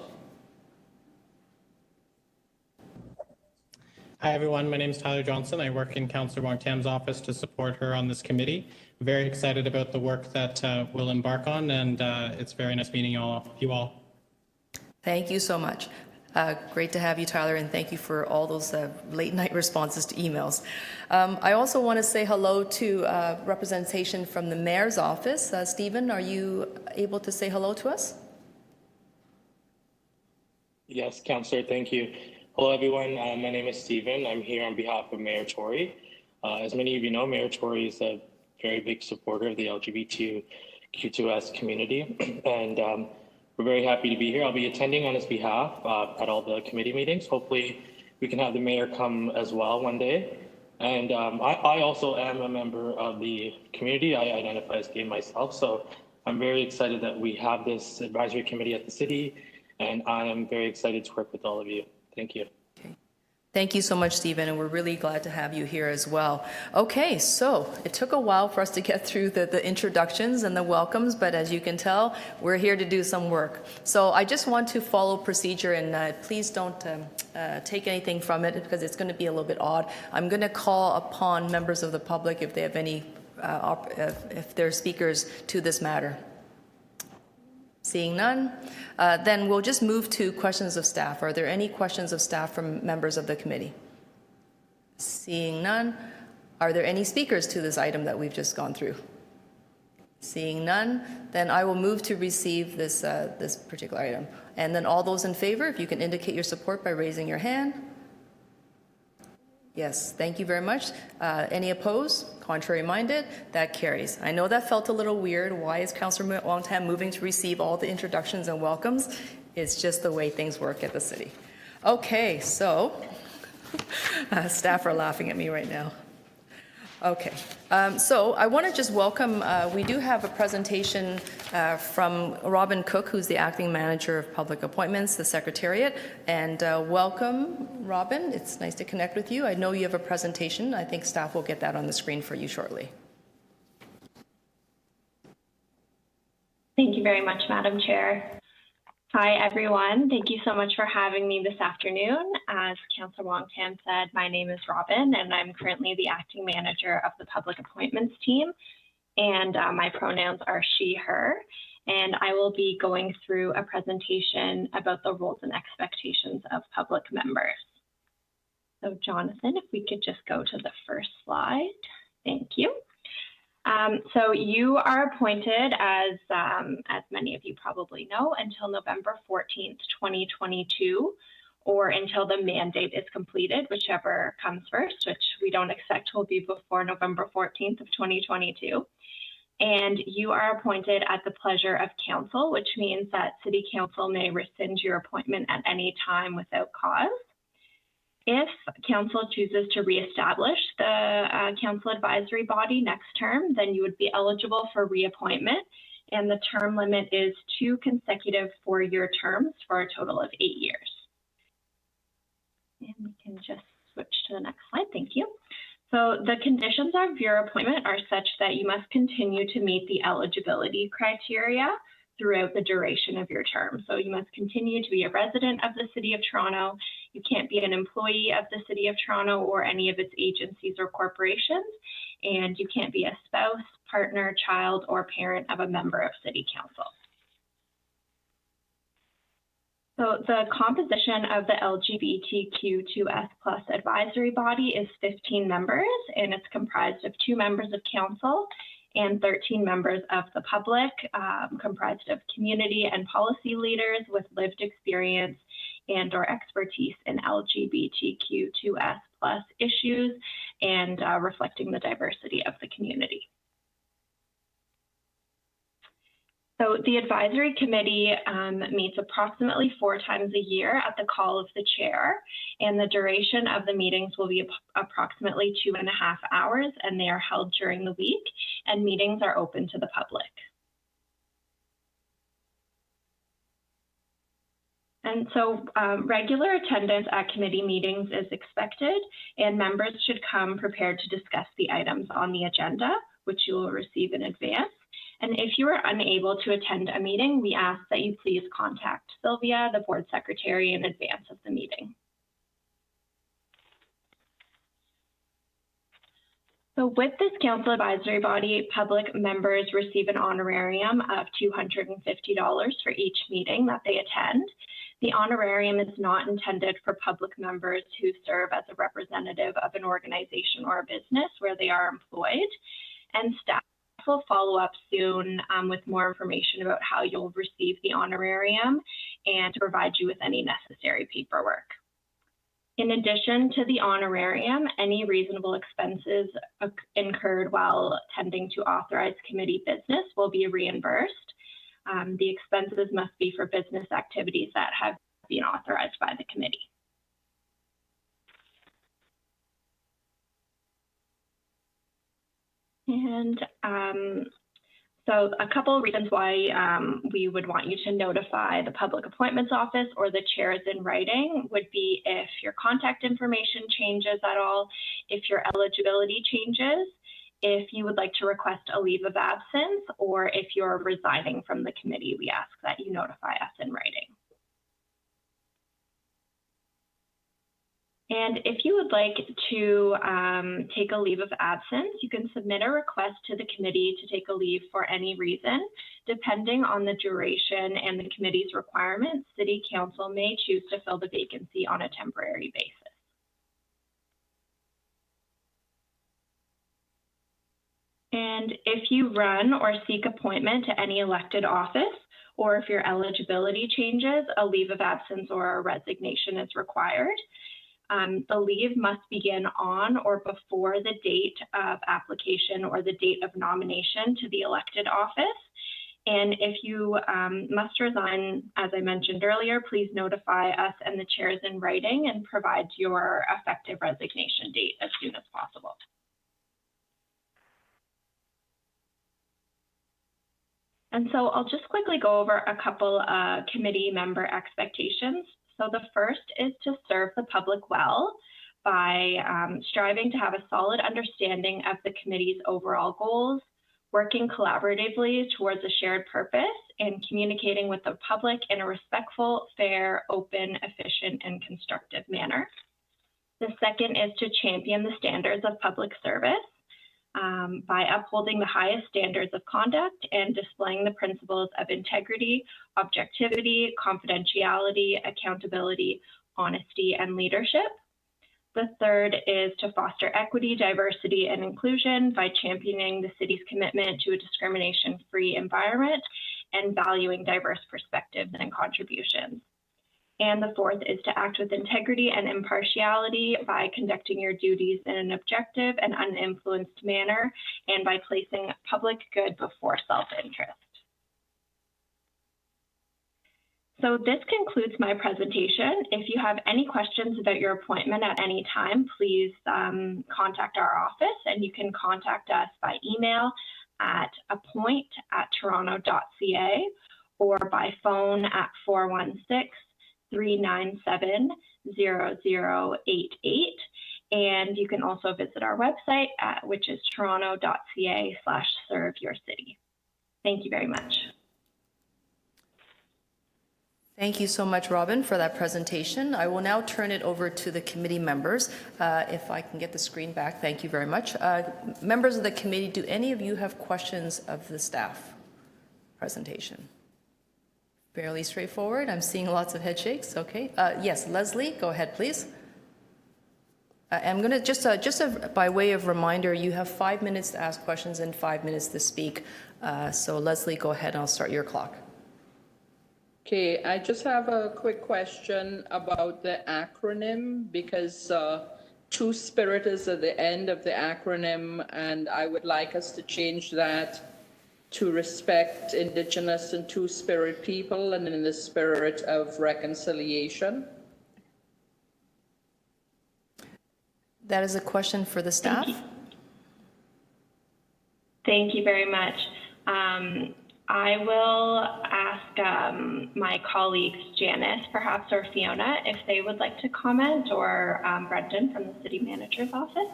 Hi, everyone. My name is Tyler Johnson. I work in Councillor Martin's office to support her on this committee. Very excited about the work that we'll embark on, and it's very nice meeting you all. Thank you so much. Great to have you, Tyler, and thank you for all those late night responses to emails. I also want to say hello to representation from the Mayor's office. Stephen, are you able to say hello to us? Yes, Councillor, thank you. Hello, everyone. My name is Stephen. I'm here on behalf of Mayor Tory. As many of you know, Mayor Tory is a very big supporter of the LGBTQ2S community, and we're very happy to be here. I'll be attending on his behalf at all the committee meetings. Hopefully, we can have the mayor come as well one day. And I also am a member of the community. I identify as gay myself, so I'm very excited that we have this advisory committee at the city, and I am very excited to work with all of you. Thank you. Okay. Thank you so much, Stephen, and we're really glad to have you here as well. Okay, so it took a while for us to get through the introductions and the welcomes, but as you can tell, we're here to do some work. So I just want to follow procedure, and please don't take anything from it because it's going to be a little bit odd. I'm going to call upon members of the public if they have any, if they're speakers to this matter. Seeing none, then we'll just move to questions of staff. Are there any questions of staff from members of the committee? Seeing none, are there any speakers to this item that we've just gone through? Seeing none, then I will move to receive this, this particular item. And then all those in favor, if you can indicate your support by raising your hand. Yes, thank you very much. Any opposed? Contrary minded? That carries. I know that felt a little weird. Why is Councillor Wong Tam moving to receive all the introductions and welcomes? It's just the way things work at the city. Okay, so staff are laughing at me right now. Okay, so I want to just welcome, we do have a presentation from Robin Cook, who's the Acting Manager of Public Appointments, the Secretariat, and welcome, Robin. It's nice to connect with you. I know you have a presentation. I think staff will get that on the screen for you shortly. Thank you very much, Madam Chair. Hi, everyone. Thank you so much for having me this afternoon. As Councillor Wong Tam said, my name is Robin, and I'm currently the acting manager of the public appointments team. And my pronouns are she, her. And I will be going through a presentation about the roles and expectations of public members. So Jonathan, if we could just go to the first slide. Thank you. So you are appointed as many of you probably know, until November 14th, 2022, or until the mandate is completed, whichever comes first, which we don't expect will be before November 14th of 2022. And you are appointed at the pleasure of council, which means that City Council may rescind your appointment at any time without cause. If council chooses to reestablish the council advisory body next term, then you would be eligible for reappointment, and the term limit is 2 consecutive 4-year terms for a total of 8 years. And we can just switch to the next slide. Thank you. So the conditions of your appointment are such that you must continue to meet the eligibility criteria throughout the duration of your term. So you must continue to be a resident of the City of Toronto. You can't be an employee of the City of Toronto or any of its agencies or corporations. And you can't be a spouse, partner, child, or parent of a member of City Council. So the composition of the LGBTQ2S+ advisory body is 15 members, and it's comprised of 2 members of council and 13 members of the public, comprised of community and policy leaders with lived experience and or expertise in LGBTQ2S+ issues and reflecting the diversity of the community. So the advisory committee meets approximately 4 times a year at the call of the chair, and the duration of the meetings will be approximately 2.5 hours, and they are held during the week, and meetings are open to the public. And so regular attendance at committee meetings is expected, and members should come prepared to discuss the items on the agenda, which you will receive in advance. And if you are unable to attend a meeting, we ask that you please contact Sylvia, the board secretary, in advance of the meeting. So with this council advisory body, public members receive an honorarium of $250 for each meeting that they attend. The honorarium is not intended for public members who serve as a representative of an organization or a business where they are employed, and staff will follow up soon with more information about how you'll receive the honorarium and to provide you with any necessary paperwork. In addition to the honorarium, any reasonable expenses incurred while attending to authorized committee business will be reimbursed. The expenses must be for business activities that have been authorized by the committee. And so a couple of reasons why we would want you to notify the Public Appointments Office or the chairs in writing would be if your contact information changes at all, if your eligibility changes, if you would like to request a leave of absence, or if you're resigning from the committee, we ask that you notify us in writing. And if you would like to take a leave of absence, you can submit a request to the committee to take a leave for any reason. Depending on the duration and the committee's requirements, City Council may choose to fill the vacancy on a temporary basis. And if you run or seek appointment to any elected office, or if your eligibility changes, a leave of absence or a resignation is required. The leave must begin on or before the date of application or the date of nomination to the elected office. And if you must resign, as I mentioned earlier, please notify us and the chairs in writing and provide your effective resignation date as soon as possible. And so I'll just quickly go over a couple committee member expectations. So the first is to serve the public well by striving to have a solid understanding of the committee's overall goals, working collaboratively towards a shared purpose, and communicating with the public in a respectful, fair, open, efficient, and constructive manner. The second is to champion the standards of public service by upholding the highest standards of conduct and displaying the principles of integrity, objectivity, confidentiality, accountability, honesty, and leadership. The third is to foster equity, diversity, and inclusion by championing the city's commitment to a discrimination-free environment and valuing diverse perspectives and contributions. And the fourth is to act with integrity and impartiality by conducting your duties in an objective and uninfluenced manner and by placing public good before self-interest. So this concludes my presentation. If you have any questions about your appointment at any time, please contact our office, and you can contact us by email at appoint@toronto.ca or by phone at 416-397-0088. And you can also visit our website, which is toronto.ca/serveyourcity. Thank you very much. Thank you so much, Robin, for that presentation. I will now turn it over to the committee members. If I can get the screen back, thank you very much. Members of the committee, do any of you have questions of the staff presentation? Fairly straightforward. I'm seeing lots of head shakes. Okay. Yes, Leslie, go ahead, please. I'm going to just by way of reminder, you have 5 minutes to ask questions and 5 minutes to speak. So Leslie, go ahead and I'll start your clock. Okay, I just have a quick question about the acronym because Two-Spirit is at the end of the acronym, and I would like us to change that to respect Indigenous and Two-Spirit people and in the spirit of reconciliation. That is a question for the staff. Thank you very much. I will ask my colleagues, Janice, perhaps, or Fiona, if they would like to comment, or Brendan from the City Manager's Office.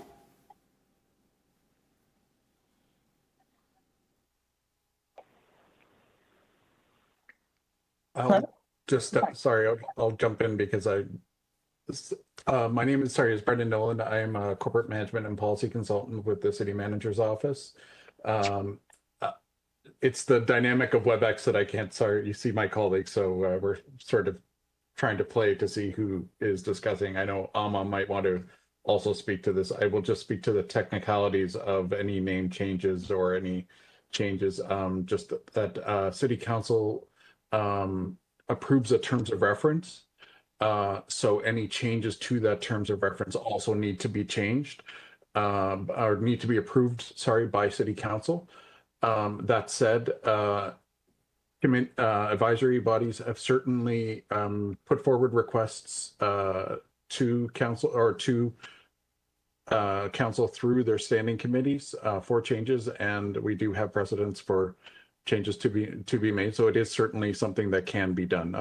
Sorry, I'll jump in because my name is Brendan Nolan. I am a corporate management and policy consultant with the City Manager's Office. It's the dynamic of WebEx that I can't, you see my colleagues, so we're sort of trying to play to see who is discussing. I know Amma might want to also speak to this. I will just speak to the technicalities of any name changes or any changes, just that City Council approves the terms of reference. So any changes to that terms of reference also need to be changed, or need to be approved, sorry, by City Council. That said, advisory bodies have certainly put forward requests to council or to council through their standing committees for changes, and we do have precedents for changes to be made. So it is certainly something that can be done.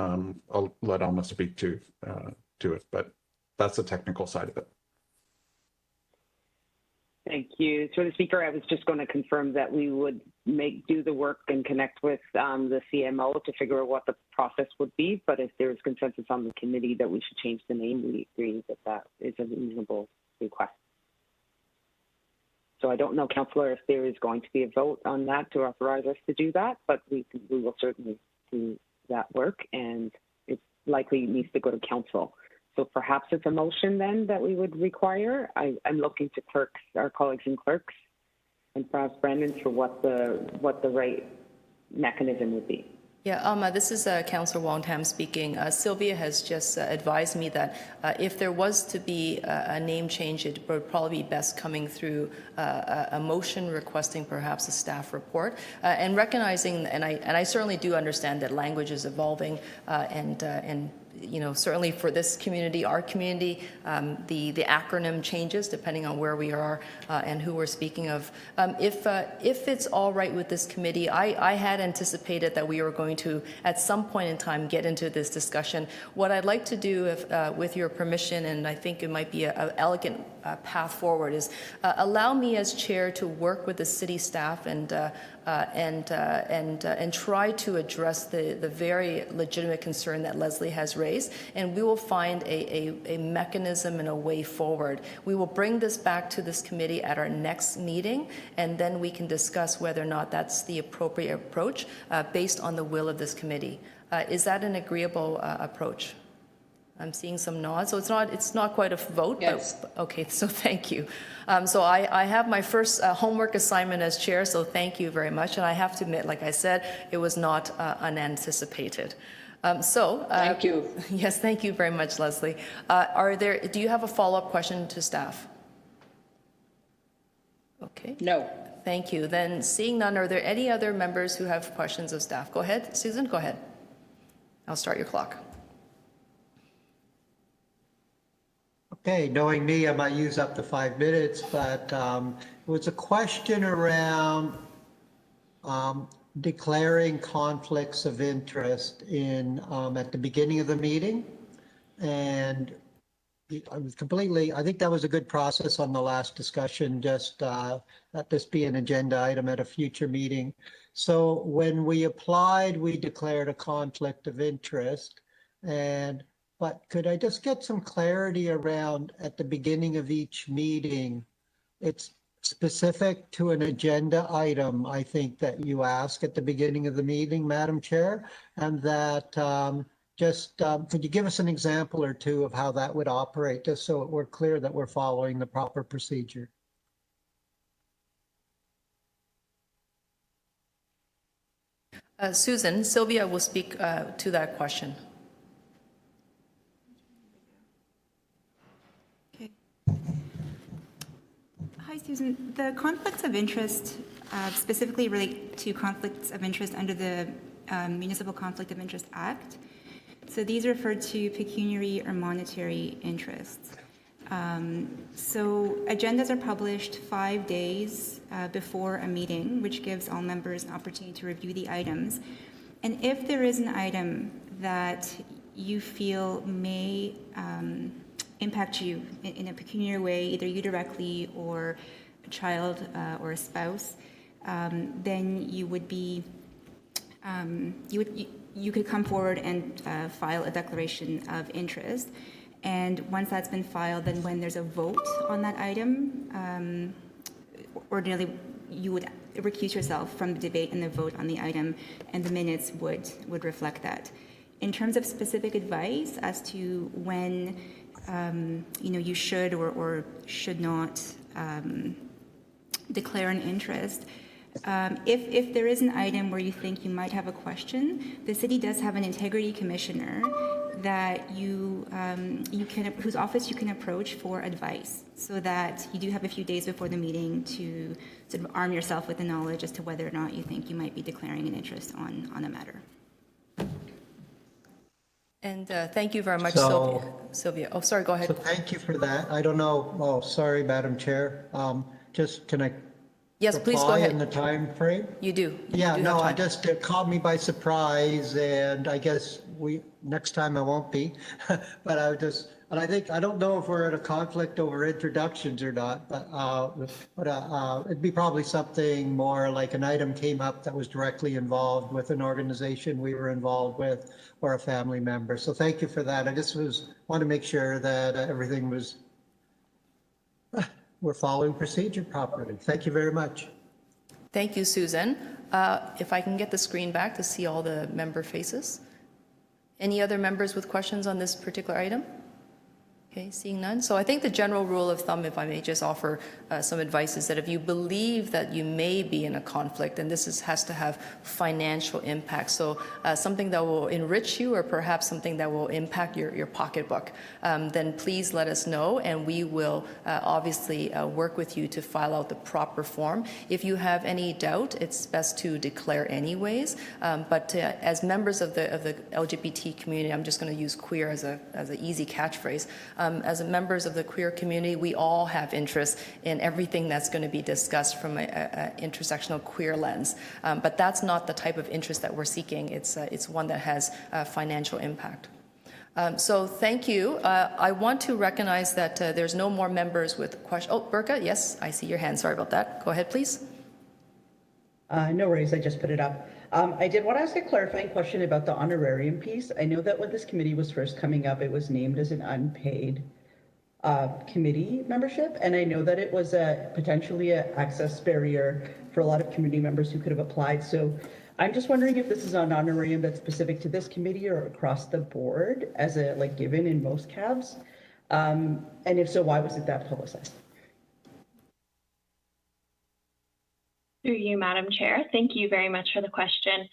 I'll let Alma speak to it, but that's the technical side of it. Thank you. Through the speaker, I was just going to confirm that we would do the work and connect with the CMO to figure out what the process would be. But if there's consensus on the committee that we should change the name, we agree that that is a reasonable request. So I don't know, Councillor, if there is going to be a vote on that to authorize us to do that, but we will certainly do that work, and it likely needs to go to council. So perhaps it's a motion then that we would require. I'm looking to clerks, our colleagues in clerks, and perhaps Brendan for what the right mechanism would be. Yeah, this is Councillor Wong Tam speaking. Sylvia has just advised me that if there was to be a name change, it would probably be best coming through a motion requesting perhaps a staff report, and recognizing, and I certainly do understand that language is evolving, and you know, certainly for this community, our community, the acronym changes depending on where we are and who we're speaking of. If it's all right with this committee, I had anticipated that we were going to, at some point in time, get into this discussion. What I'd like to do, with your permission, and I think it might be an elegant path forward, is allow me as chair to work with the city staff and try to address the very legitimate concern that Leslie has raised, and we will find a mechanism and a way forward. We will bring this back to this committee at our next meeting, and then we can discuss whether or not that's the appropriate approach based on the will of this committee. Is that an agreeable approach? I'm seeing some nods, so it's not quite a vote, yes. But okay, so thank you. So I have my first homework assignment as chair, so thank you very much. And I have to admit, like I said, it was not unanticipated. Thank you. Yes, thank you very much, Leslie. Do you have a follow-up question to staff? Okay. No. Thank you. Then seeing none, are there any other members who have questions of staff? Go ahead, Susan, go ahead. I'll start your clock. Okay, knowing me, I might use up to 5 minutes, but it was a question around declaring conflicts of interest at the beginning of the meeting. And I think that was a good process on the last discussion, just let this be an agenda item at a future meeting. So when we applied, we declared a conflict of interest, but could I just get some clarity around at the beginning of each meeting? It's specific to an agenda item, I think, that you ask at the beginning of the meeting, Madam Chair, and that could you give us an example or two of how that would operate, just so we're clear that we're following the proper procedure? Susan, Sylvia will speak to that question. Hi, Susan. The conflicts of interest specifically relate to conflicts of interest under the Municipal Conflict of Interest Act. So these refer to pecuniary or monetary interests. So agendas are published 5 days before a meeting, which gives all members an opportunity to review the items. And if there is an item that you feel may impact you in a pecuniary way, either you directly or a child or a spouse, then you would be you could come forward and file a declaration of interest. And once that's been filed, then when there's a vote on that item, ordinarily you would recuse yourself from the debate and the vote on the item, and the minutes would reflect that. In terms of specific advice as to when you should or should not declare an interest, If there is an item where you think you might have a question, the city does have an integrity commissioner that whose office you can approach for advice, so that you do have a few days before the meeting to sort of arm yourself with the knowledge as to whether or not you think you might be declaring an interest on a matter. And thank you very much, Sylvia. Oh, sorry, go ahead. So thank you for that. I don't know. Oh, sorry, Madam Chair. Just can I? Yes, please go ahead. In the time frame? You do. Yeah, no, I just, it caught me by surprise, and I guess next time I won't be. But I don't know if we're at a conflict over introductions or not, but it'd be probably something more like an item came up that was directly involved with an organization we were involved with or a family member. So thank you for that. I just want to make sure that everything was, we're following procedure properly. Thank you very much. Thank you, Susan. If I can get the screen back to see all the member faces. Any other members with questions on this particular item? Okay, seeing none. So I think the general rule of thumb, if I may just offer some advice, is that if you believe that you may be in a conflict, and this has to have financial impact, so something that will enrich you or perhaps something that will impact your pocketbook, then please let us know, and we will obviously work with you to file out the proper form. If you have any doubt, it's best to declare anyways. But as members of the LGBT community, I'm just going to use queer as an easy catchphrase. As members of the queer community, we all have interest in everything that's going to be discussed from an intersectional queer lens. But that's not the type of interest that we're seeking. It's one that has financial impact. So thank you. I want to recognize that there's no more members with questions. Oh, Burka, yes, I see your hand. Sorry about that. Go ahead, please. No worries, I just put it up. I did want to ask a clarifying question about the honorarium piece. I know that when this committee was first coming up, it was named as an unpaid committee membership, and I know that it was potentially an access barrier for a lot of community members who could have applied. So I'm just wondering if this is an honorarium that's specific to this committee or across the board as a given in most CABs, and if so, why was it that publicized? Through you, Madam Chair. Thank you very much for the question.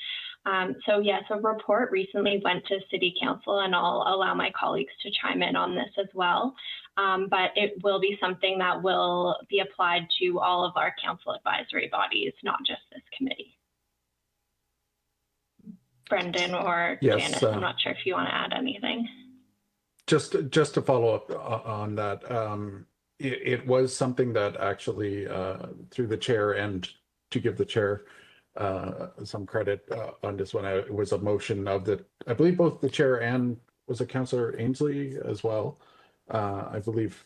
So yes, a report recently went to City Council, and I'll allow my colleagues to chime in on this as well. But it will be something that will be applied to all of our council advisory bodies, not just this committee. Brendan or Janice, I'm not sure if you want to add anything. Just to follow up on that, it was something that actually through the chair, and to give the chair some credit on this one, it was a motion of I believe both the chair and was it Councillor Ainsley as well. I believe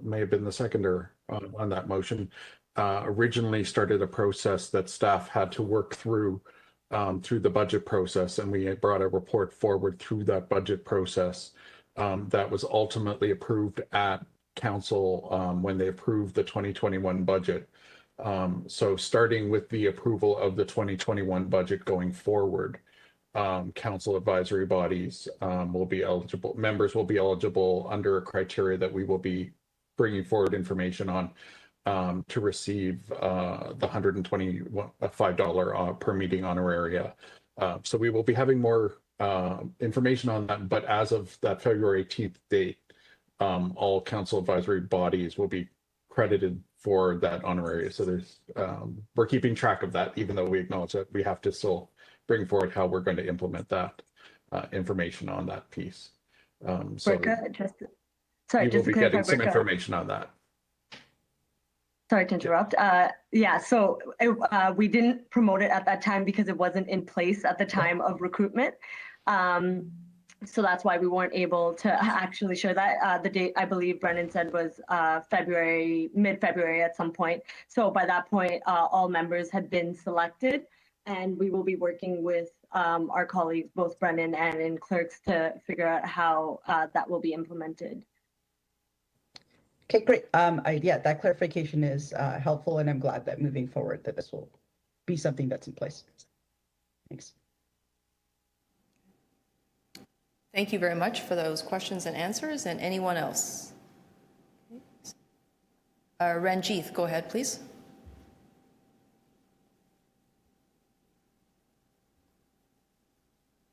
may have been the seconder on that motion. Originally started a process that staff had to work through the budget process, and we brought a report forward through that budget process that was ultimately approved at council when they approved the 2021 budget. So starting with the approval of the 2021 budget going forward, council advisory bodies will be eligible, members will be eligible under a criteria that we will be bringing forward information on to receive the $125 per meeting honoraria. So we will be having more information on that, but as of that February 18th date, all council advisory bodies will be credited for that honoraria. So there's we're keeping track of that, even though we acknowledge that we have to still bring forward how we're going to implement that information on that piece. So sorry, you will just be getting some information on that. Sorry to interrupt. Yeah, so we didn't promote it at that time because it wasn't in place at the time of recruitment. So that's why we weren't able to actually share that. The date, I believe Brendan said, was February, mid-February at some point. So by that point, all members had been selected, and we will be working with our colleagues, both Brendan and in clerks, to figure out how that will be implemented. Okay, great. Yeah, that clarification is helpful, and I'm glad that moving forward that this will be something that's in place. Thanks. Thank you very much for those questions and answers. And anyone else? Ranjith, go ahead, please.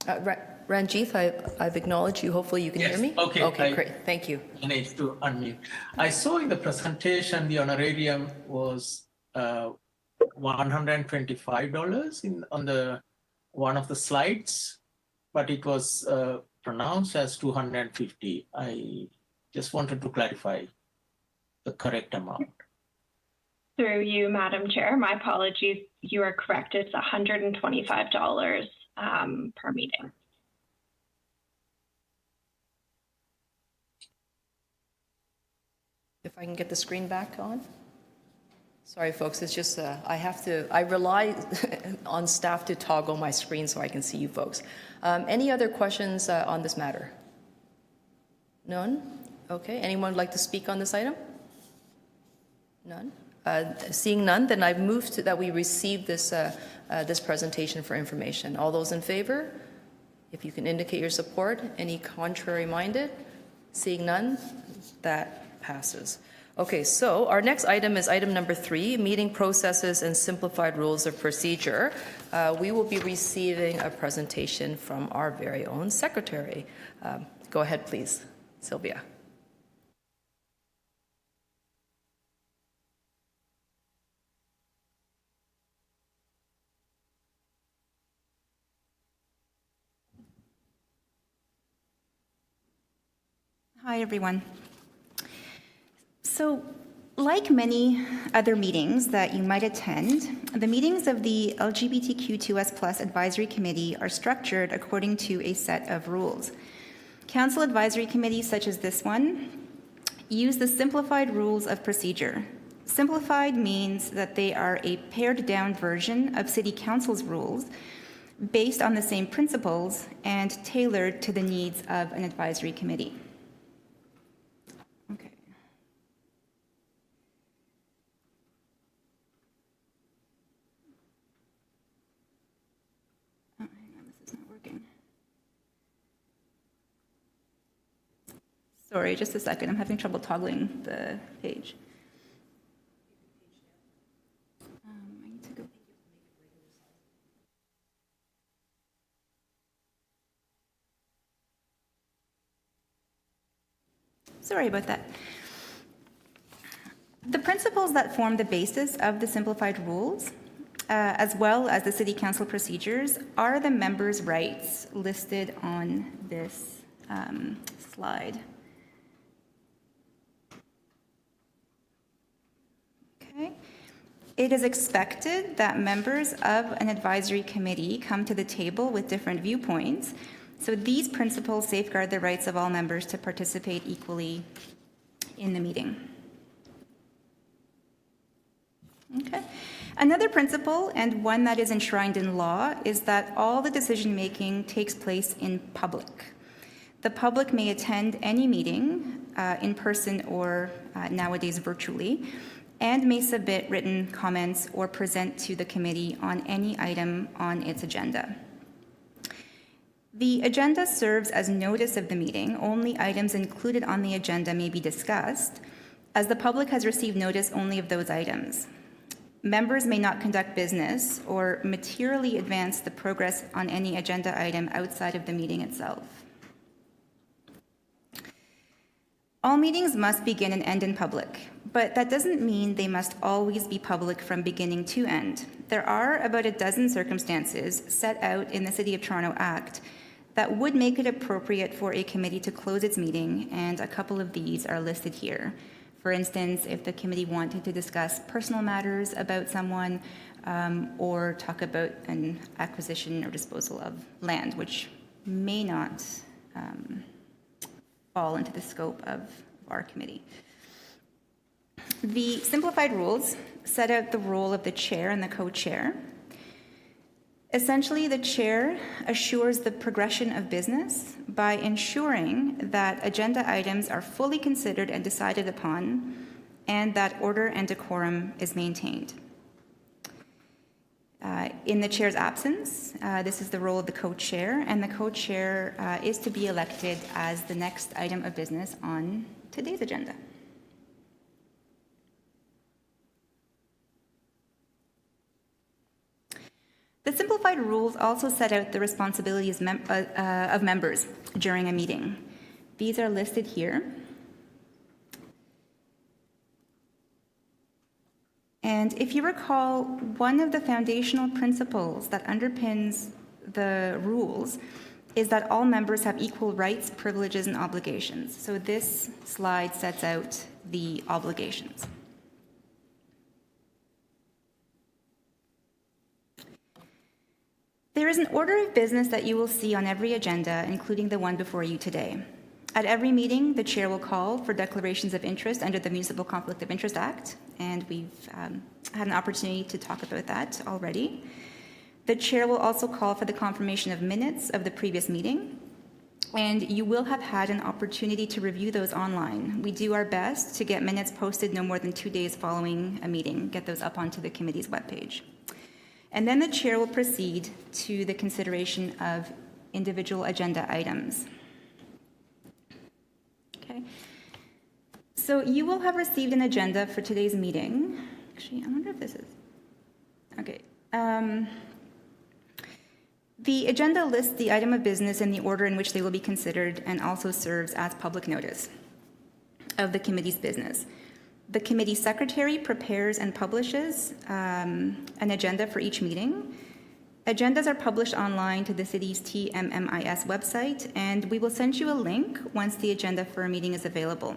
Ranjith, I've acknowledged you. Hopefully you can hear me. Okay. Okay, great. Thank you. Managed to unmute. I saw in the presentation the honorarium was $125 on the one of the slides, but it was pronounced as $250. I just wanted to clarify the correct amount. Through you, Madam Chair, my apologies. You are correct. It's $125 per meeting. If I can get the screen back on. Sorry, folks, it's just, I rely on staff to toggle my screen so I can see you folks. Any other questions on this matter? None? Okay, anyone would like to speak on this item? None? Seeing none, then I've moved that we receive this, this presentation for information. All those in favor, if you can indicate your support. Any contrary minded? Seeing none, that passes. Okay, so our next item is item number 3, meeting processes and simplified rules of procedure. We will be receiving a presentation from our very own secretary. Go ahead, please, Sylvia. Hi, everyone. So, like many other meetings that you might attend, the meetings of the LGBTQ2S+ Advisory Committee are structured according to a set of rules. Council advisory committees such as this one use the simplified rules of procedure. Simplified means that they are a pared-down version of City Council's rules based on the same principles and tailored to the needs of an advisory committee. Okay. Oh, hang on, this is not working. Sorry, just a second. I'm having trouble toggling the page. I need to go. Sorry about that. The principles that form the basis of the simplified rules, as well as the City Council procedures, are the members' rights listed on this slide. Okay. It is expected that members of an advisory committee come to the table with different viewpoints. So these principles safeguard the rights of all members to participate equally in the meeting. Okay. Another principle, and one that is enshrined in law, is that all the decision-making takes place in public. The public may attend any meeting, in person or nowadays virtually, and may submit written comments or present to the committee on any item on its agenda. The agenda serves as notice of the meeting. Only items included on the agenda may be discussed, as the public has received notice only of those items. Members may not conduct business or materially advance the progress on any agenda item outside of the meeting itself. All meetings must begin and end in public, but that doesn't mean they must always be public from beginning to end. There are about a dozen circumstances set out in the City of Toronto Act that would make it appropriate for a committee to close its meeting, and a couple of these are listed here. For instance, if the committee wanted to discuss personal matters about someone or talk about an acquisition or disposal of land, which may not fall into the scope of our committee. The simplified rules set out the role of the chair and the co-chair. Essentially, the chair assures the progression of business by ensuring that agenda items are fully considered and decided upon, and that order and decorum is maintained. In the chair's absence, this is the role of the co-chair, and the co-chair is to be elected as the next item of business on today's agenda. The simplified rules also set out the responsibilities of members during a meeting. These are listed here. And if you recall, one of the foundational principles that underpins the rules is that all members have equal rights, privileges, and obligations. So this slide sets out the obligations. There is an order of business that you will see on every agenda, including the one before you today. At every meeting, the chair will call for declarations of interest under the Municipal Conflict of Interest Act, and we've had an opportunity to talk about that already. The chair will also call for the confirmation of minutes of the previous meeting, and you will have had an opportunity to review those online. We do our best to get minutes posted no more than 2 days following a meeting, get those up onto the committee's webpage. And then the chair will proceed to the consideration of individual agenda items. Okay. So you will have received an agenda for today's meeting. Actually, I wonder if this is, okay. The agenda lists the item of business in the order in which they will be considered and also serves as public notice of the committee's business. The committee secretary prepares and publishes an agenda for each meeting. Agendas are published online to the city's TMMIS website, and we will send you a link once the agenda for a meeting is available.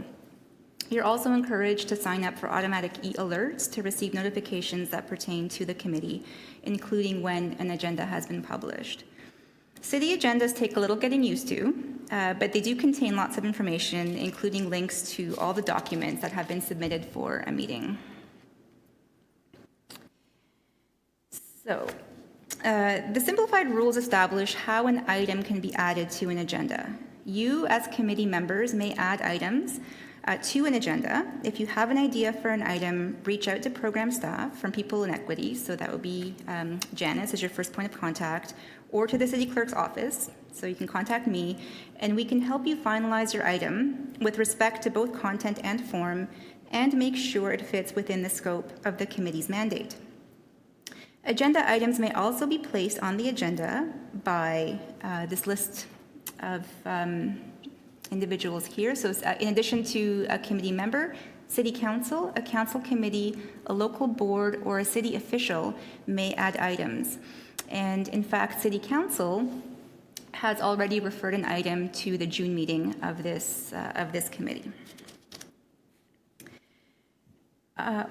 You're also encouraged to sign up for automatic e-alerts to receive notifications that pertain to the committee, including when an agenda has been published. City agendas take a little getting used to, but they do contain lots of information, including links to all the documents that have been submitted for a meeting. So, the simplified rules establish how an item can be added to an agenda. You, as committee members, may add items to an agenda. If you have an idea for an item, reach out to program staff from People in Equity, so that would be Janice as your first point of contact, or to the city clerk's office, so you can contact me, and we can help you finalize your item with respect to both content and form, and make sure it fits within the scope of the committee's mandate. Agenda items may also be placed on the agenda by this list of individuals here. So in addition to a committee member, city council, a council committee, a local board, or a city official may add items. And in fact, city council has already referred an item to the June meeting of this committee.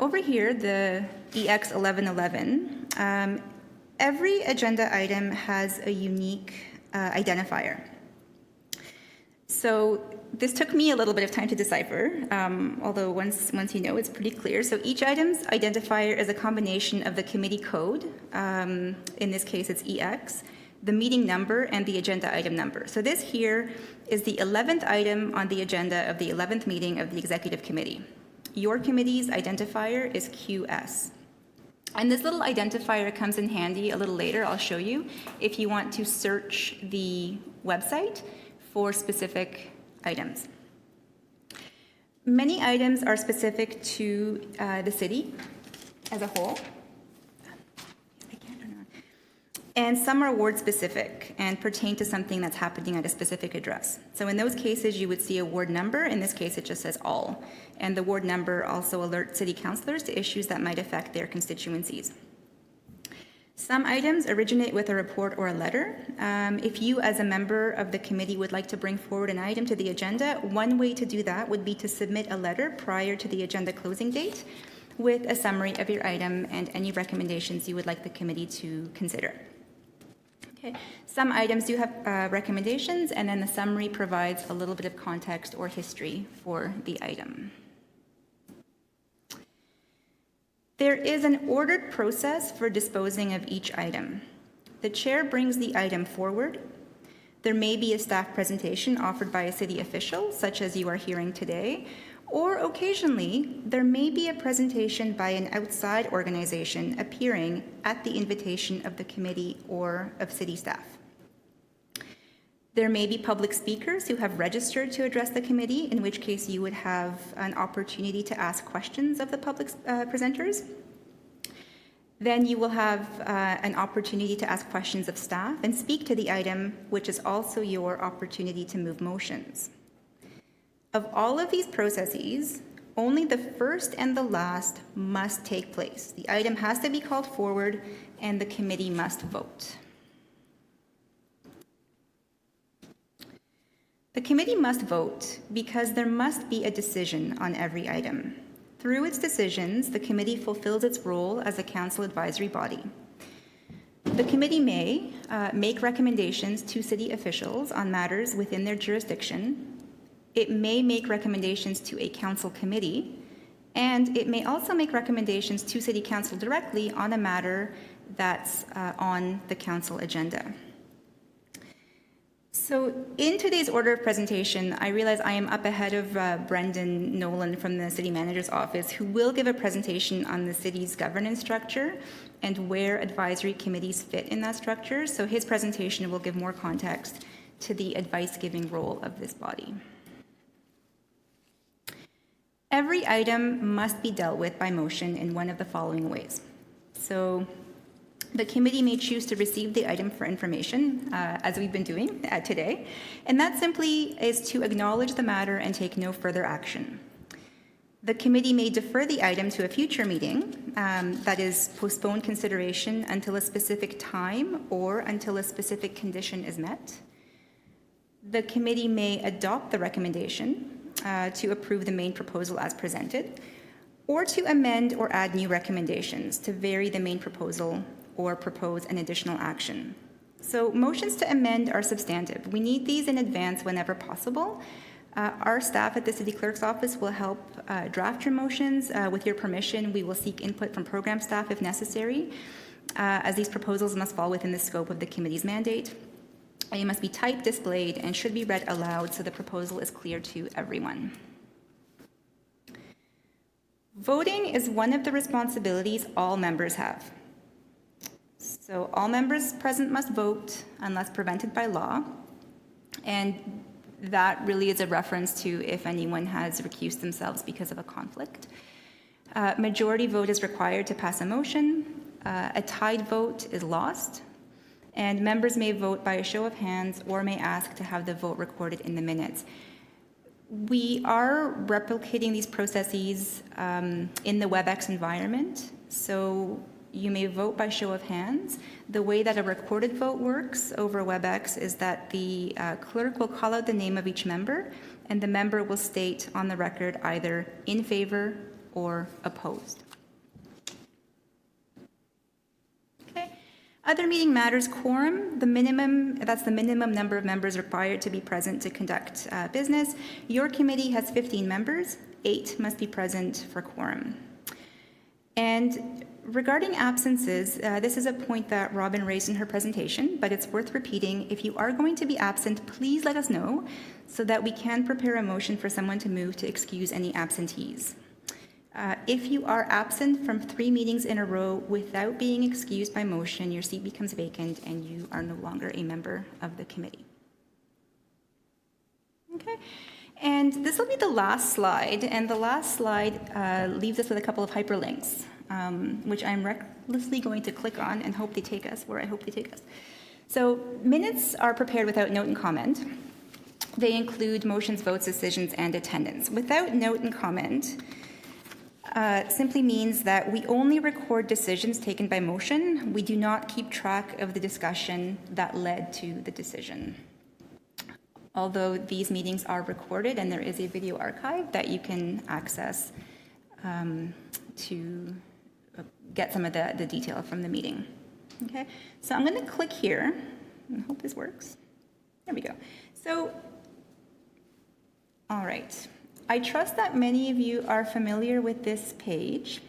Over here, the EX 1111, every agenda item has a unique identifier. So this took me a little bit of time to decipher, although once you know, it's pretty clear. So each item's identifier is a combination of the committee code, in this case it's EX, the meeting number, and the agenda item number. So this here is the 11th item on the agenda of the 11th meeting of the executive committee. Your committee's identifier is QS. And this little identifier comes in handy a little later, I'll show you, if you want to search the website for specific items. Many items are specific to the city as a whole, and some are ward specific and pertain to something that's happening at a specific address. So in those cases, you would see a ward number. In this case, it just says all. And the ward number also alerts city councilors to issues that might affect their constituencies. Some items originate with a report or a letter. If you, as a member of the committee, would like to bring forward an item to the agenda, one way to do that would be to submit a letter prior to the agenda closing date with a summary of your item and any recommendations you would like the committee to consider. Okay. Some items do have recommendations, and then the summary provides a little bit of context or history for the item. There is an ordered process for disposing of each item. The chair brings the item forward. There may be a staff presentation offered by a city official, such as you are hearing today, or occasionally there may be a presentation by an outside organization appearing at the invitation of the committee or of city staff. There may be public speakers who have registered to address the committee, in which case you would have an opportunity to ask questions of the public presenters. Then you will have an opportunity to ask questions of staff and speak to the item, which is also your opportunity to move motions. Of all of these processes, only the first and the last must take place. The item has to be called forward and the committee must vote. The committee must vote because there must be a decision on every item. Through its decisions, the committee fulfills its role as a council advisory body. The committee may make recommendations to city officials on matters within their jurisdiction. It may make recommendations to a council committee, and it may also make recommendations to city council directly on a matter that's on the council agenda. So in today's order of presentation, I realize I am up ahead of Brendan Nolan from the City Manager's Office, who will give a presentation on the city's governance structure and where advisory committees fit in that structure. So his presentation will give more context to the advice-giving role of this body. Every item must be dealt with by motion in one of the following ways. So the committee may choose to receive the item for information, as we've been doing today, and that simply is to acknowledge the matter and take no further action. The committee may defer the item to a future meeting, that is, postpone consideration until a specific time or until a specific condition is met. The committee may adopt the recommendation to approve the main proposal as presented, or to amend or add new recommendations to vary the main proposal or propose an additional action. So motions to amend are substantive. We need these in advance whenever possible. Our staff at the City Clerk's Office will help draft your motions. With your permission, we will seek input from program staff if necessary, as these proposals must fall within the scope of the committee's mandate. They must be typed, displayed, and should be read aloud so the proposal is clear to everyone. Voting is one of the responsibilities all members have. So all members present must vote unless prevented by law, and that really is a reference to if anyone has recused themselves because of a conflict. Majority vote is required to pass a motion. A tied vote is lost. And members may vote by a show of hands or may ask to have the vote recorded in the minutes. We are replicating these processes in the WebEx environment, so you may vote by show of hands. The way that a recorded vote works over WebEx is that the clerk will call out the name of each member, and the member will state on the record either in favor or opposed. Other meeting matters: quorum, that's the minimum number of members required to be present to conduct business. Your committee has 15 members, 8 must be present for quorum. And regarding absences, this is a point that Robin raised in her presentation, but it's worth repeating. If you are going to be absent, please let us know so that we can prepare a motion for someone to move to excuse any absentees. If you are absent from 3 meetings in a row without being excused by motion, your seat becomes vacant and you are no longer a member of the committee. Okay, and this will be the last slide, and the last slide leaves us with a couple of hyperlinks, which I'm recklessly going to click on and hope they take us where I hope they take us. So minutes are prepared without note and comment. They include motions, votes, decisions, and attendance. Without note and comment, simply means that we only record decisions taken by motion. We do not keep track of the discussion that led to the decision. Although these meetings are recorded and there is a video archive that you can access to get some of the detail from the meeting. Okay, so I'm going to click here. I hope this works. There we go. So, all right. I trust that many of you are familiar with this page.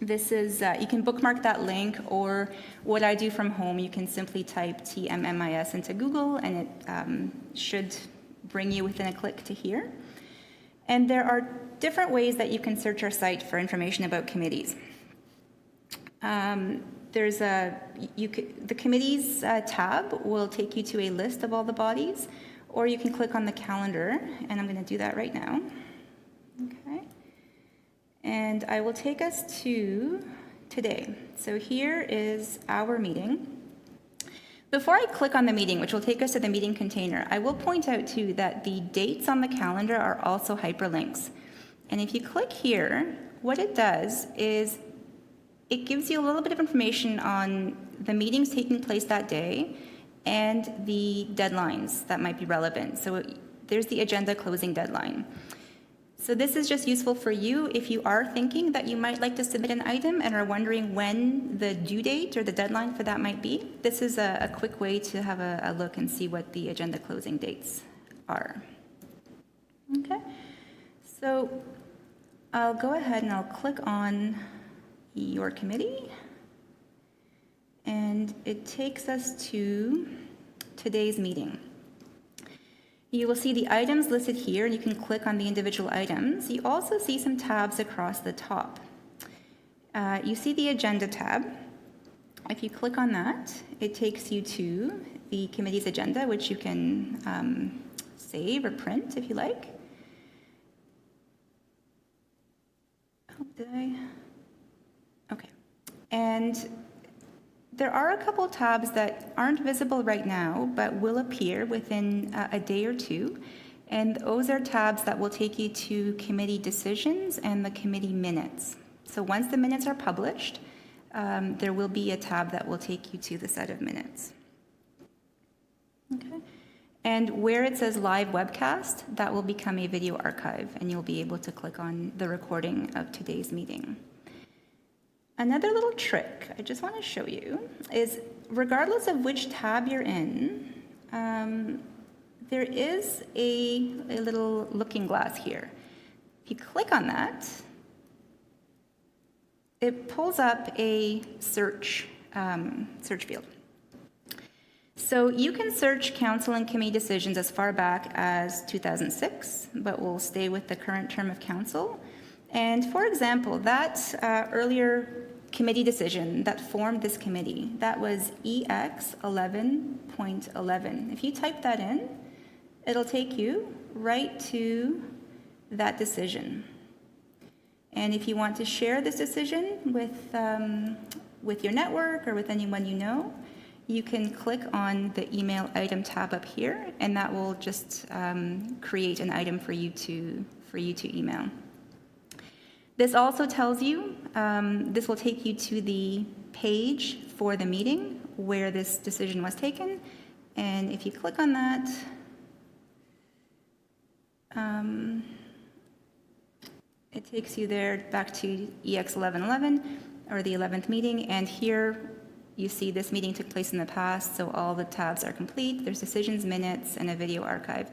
This is, you can bookmark that link, or what I do from home, you can simply type TMMIS into Google and it should bring you within a click to here. And there are different ways that you can search our site for information about committees. There's the committees tab will take you to a list of all the bodies, or you can click on the calendar, and I'm going to do that right now. Okay. And I will take us to today. So here is our meeting. Before I click on the meeting, which will take us to the meeting container, I will point out too that the dates on the calendar are also hyperlinks. And if you click here, what it does is it gives you a little bit of information on the meetings taking place that day and the deadlines that might be relevant. So there's the agenda closing deadline. So this is just useful for you if you are thinking that you might like to submit an item and are wondering when the due date or the deadline for that might be. This is a quick way to have a look and see what the agenda closing dates are. Okay, so I'll go ahead and I'll click on your committee, and it takes us to today's meeting. You will see the items listed here, and you can click on the individual items. You also see some tabs across the top. You see the agenda tab. If you click on that, it takes you to the committee's agenda, which you can save or print if you like. Oh, did I? Okay. And there are a couple tabs that aren't visible right now, but will appear within a day or two. And those are tabs that will take you to committee decisions and the committee minutes. So once the minutes are published, there will be a tab that will take you to the set of minutes. Okay. And where it says live webcast, that will become a video archive, and you'll be able to click on the recording of today's meeting. Another little trick I just want to show you is, regardless of which tab you're in, there is a little looking glass here. If you click on that, it pulls up a search field. So you can search council and committee decisions as far back as 2006, but we'll stay with the current term of council. And for example, that earlier committee decision that formed this committee, that was EX 11.11. If you type that in, it'll take you right to that decision. And if you want to share this decision with your network or with anyone you know, you can click on the email item tab up here, and that will just create an item for you to email. This also tells you, this will take you to the page for the meeting where this decision was taken. And if you click on that, it takes you there back to EX 1111, or the 11th meeting. And here you see this meeting took place in the past, so all the tabs are complete. There's decisions, minutes, and a video archive.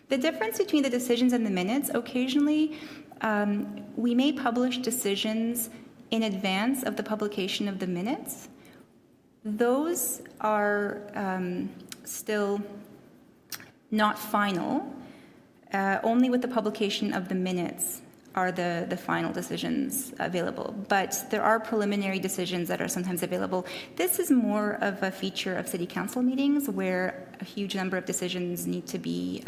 The difference between the decisions and the minutes, occasionally, we may publish decisions in advance of the publication of the minutes. Those are still not final. Only with the publication of the minutes are the final decisions available. But there are preliminary decisions that are sometimes available. This is more of a feature of city council meetings where a huge number of decisions need to be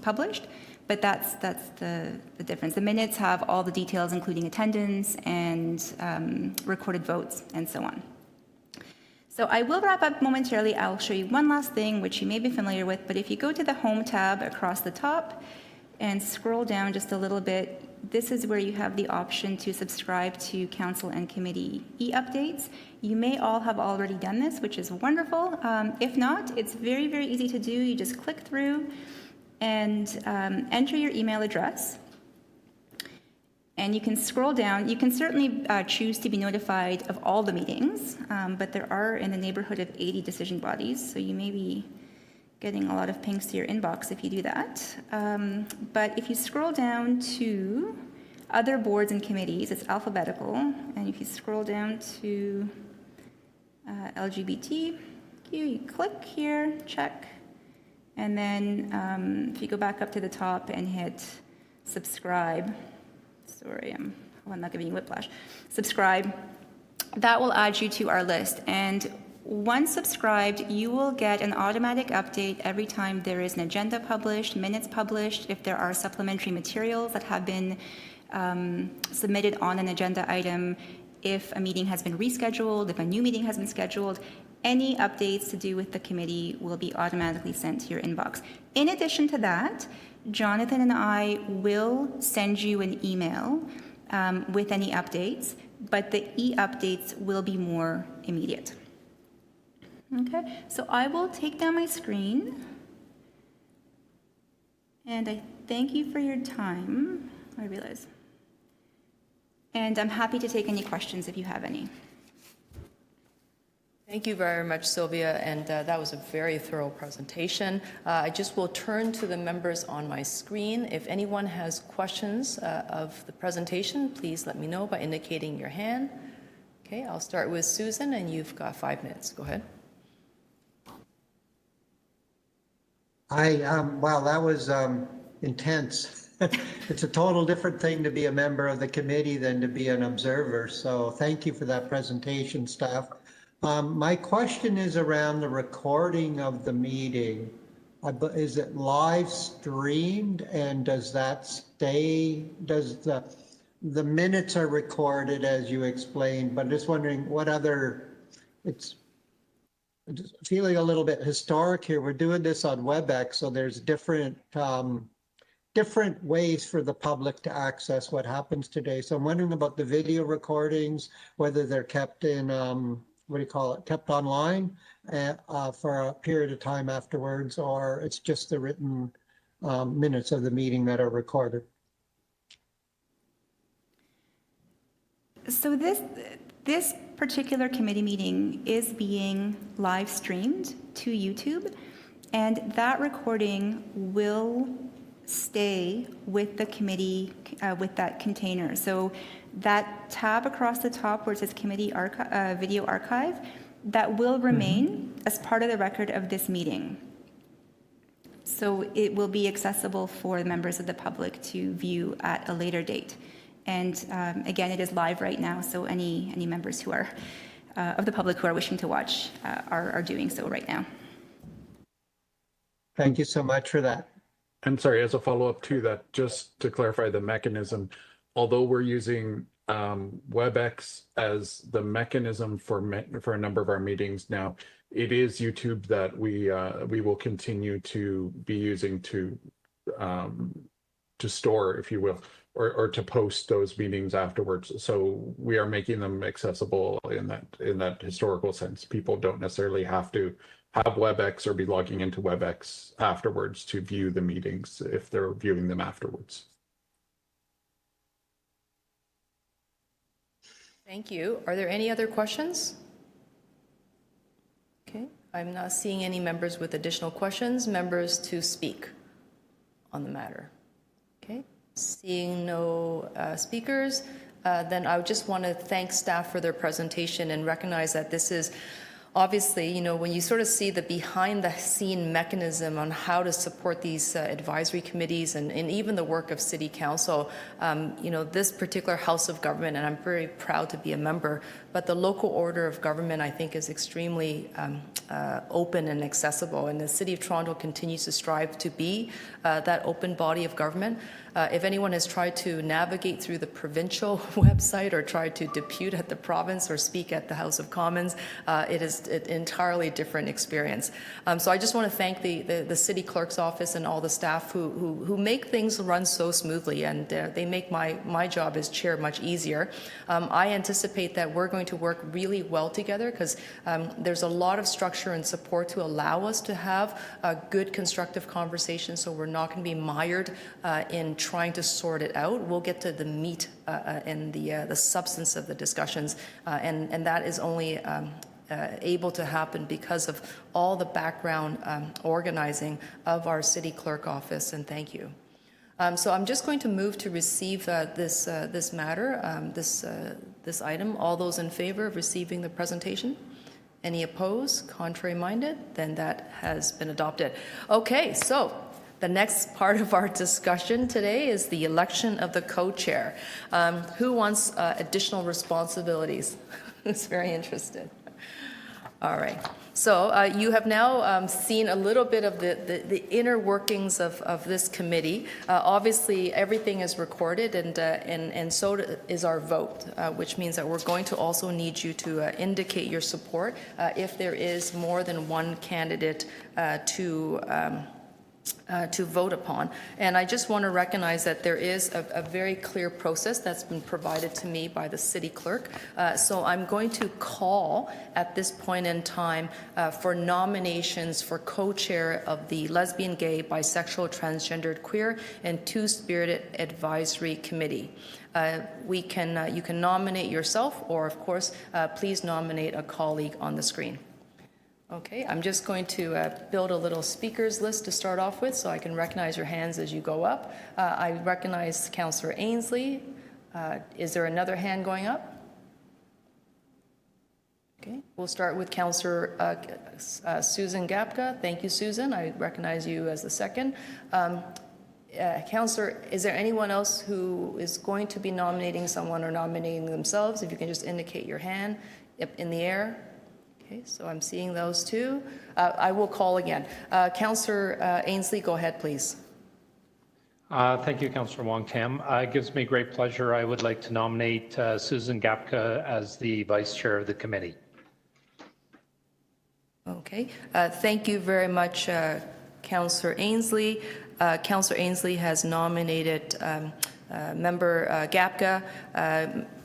published. But that's the difference. The minutes have all the details, including attendance and recorded votes and so on. So I will wrap up momentarily. I'll show you one last thing, which you may be familiar with, but if you go to the Home tab across the top and scroll down just a little bit, this is where you have the option to subscribe to council and committee e-updates. You may all have already done this, which is wonderful. If not, it's very, very easy to do. You just click through and enter your email address. And you can scroll down. You can certainly choose to be notified of all the meetings, but there are in the neighborhood of 80 decision bodies, so you may be getting a lot of pings to your inbox if you do that. But if you scroll down to other boards and committees, it's alphabetical, and if you scroll down to LGBTQ, you click here, check, and then if you go back up to the top and hit subscribe, sorry, I'm not giving you whiplash, subscribe, that will add you to our list. And once subscribed, you will get an automatic update every time there is an agenda published, minutes published, if there are supplementary materials that have been submitted on an agenda item, if a meeting has been rescheduled, if a new meeting has been scheduled, any updates to do with the committee will be automatically sent to your inbox. In addition to that, Jonathan and I will send you an email with any updates, but the e-updates will be more immediate. Okay, so I will take down my screen. And I thank you for your time, I realize. And I'm happy to take any questions if you have any. Thank you very much, Sylvia, and that was a very thorough presentation. I just will turn to the members on my screen. If anyone has questions of the presentation, please let me know by indicating your hand. Okay, I'll start with Susan, and you've got 5 minutes. Go ahead. Wow, that was intense. It's a total different thing to be a member of the committee than to be an observer. So thank you for that presentation, staff. My question is around the recording of the meeting. Is it live streamed, and does that stay? Does the minutes are recorded as you explained, but just wondering what other, it's just feeling a little bit historic here. We're doing this on WebEx, so there's different different ways for the public to access what happens today. So I'm wondering about the video recordings, whether they're kept in, what do you call it, kept online for a period of time afterwards, or it's just the written minutes of the meeting that are recorded. So this particular committee meeting is being live streamed to YouTube, and that recording will stay with the committee, with that container. So that tab across the top where it says committee video archive, that will remain as part of the record of this meeting. So it will be accessible for members of the public to view at a later date. And again, it is live right now, so any members who are of the public who are wishing to watch are doing so right now. Thank you so much for that. I'm sorry, as a follow-up to that, just to clarify the mechanism, although we're using WebEx as the mechanism for a number of our meetings now, it is YouTube that we will continue to be using to store, if you will, or to post those meetings afterwards. So we are making them accessible in that historical sense. People don't necessarily have to have WebEx or be logging into WebEx afterwards to view the meetings if they're viewing them afterwards. Thank you. Are there any other questions? Okay, I'm not seeing any members with additional questions. Members to speak on the matter. Okay, seeing no speakers, then I just want to thank staff for their presentation and recognize that this is obviously, you know, when you sort of see the behind the scene mechanism on how to support these advisory committees and even the work of City Council, you know, this particular House of Government, and I'm very proud to be a member, but the local order of government, I think, is extremely open and accessible. And the City of Toronto continues to strive to be that open body of government. If anyone has tried to navigate through the provincial website or tried to depute at the province or speak at the House of Commons, it is an entirely different experience. So I just want to thank the City Clerk's office and all the staff who make things run so smoothly, and they make my job as chair much easier. I anticipate that we're going to work really well together because there's a lot of structure and support to allow us to have a good constructive conversation, so we're not going to be mired in trying to sort it out. We'll get to the meat and the substance of the discussions, and that is only able to happen because of all the background organizing of our City Clerk office, and thank you. So I'm just going to move to receive this matter, this item. All those in favor of receiving the presentation? Any opposed? Contrary minded? Then that has been adopted. Okay, so the next part of our discussion today is the election of the co-chair. Who wants additional responsibilities? Who's very interested? All right. So you have now seen a little bit of the inner workings of this committee. Obviously, everything is recorded, and so is our vote, which means that we're going to also need you to indicate your support if there is more than one candidate to vote upon. And I just want to recognize that there is a very clear process that's been provided to me by the city clerk. So I'm going to call at this point in time for nominations for co-chair of the Lesbian, Gay, Bisexual, Transgendered, Queer, and Two-Spirited Advisory Committee. You can nominate yourself, or of course, please nominate a colleague on the screen. Okay, I'm just going to build a little speakers list to start off with so I can recognize your hands as you go up. I recognize Councillor Ainsley. Is there another hand going up? Okay, we'll start with Councillor Susan Gapka. Thank you, Susan. I recognize you as the second. Councillor, is there anyone else who is going to be nominating someone or nominating themselves? If you can just indicate your hand in the air. Okay, so I'm seeing those two. I will call again. Councillor Ainsley, go ahead, please. Thank you, Councillor Wong-Tam. It gives me great pleasure. I would like to nominate Susan Gapka as the Vice Chair of the committee. Okay, thank you very much, Councillor Ainsley. Councillor Ainsley has nominated Member Gapka.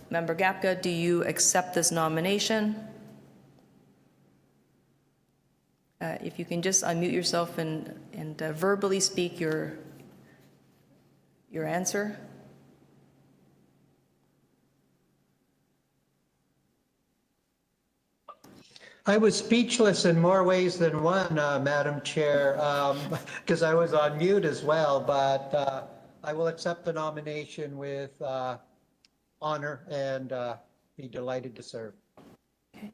Member Gapka, do you accept this nomination? If you can just unmute yourself and verbally speak your answer. I was speechless in more ways than one, Madam Chair, because I was on mute as well, but I will accept the nomination with honor and be delighted to serve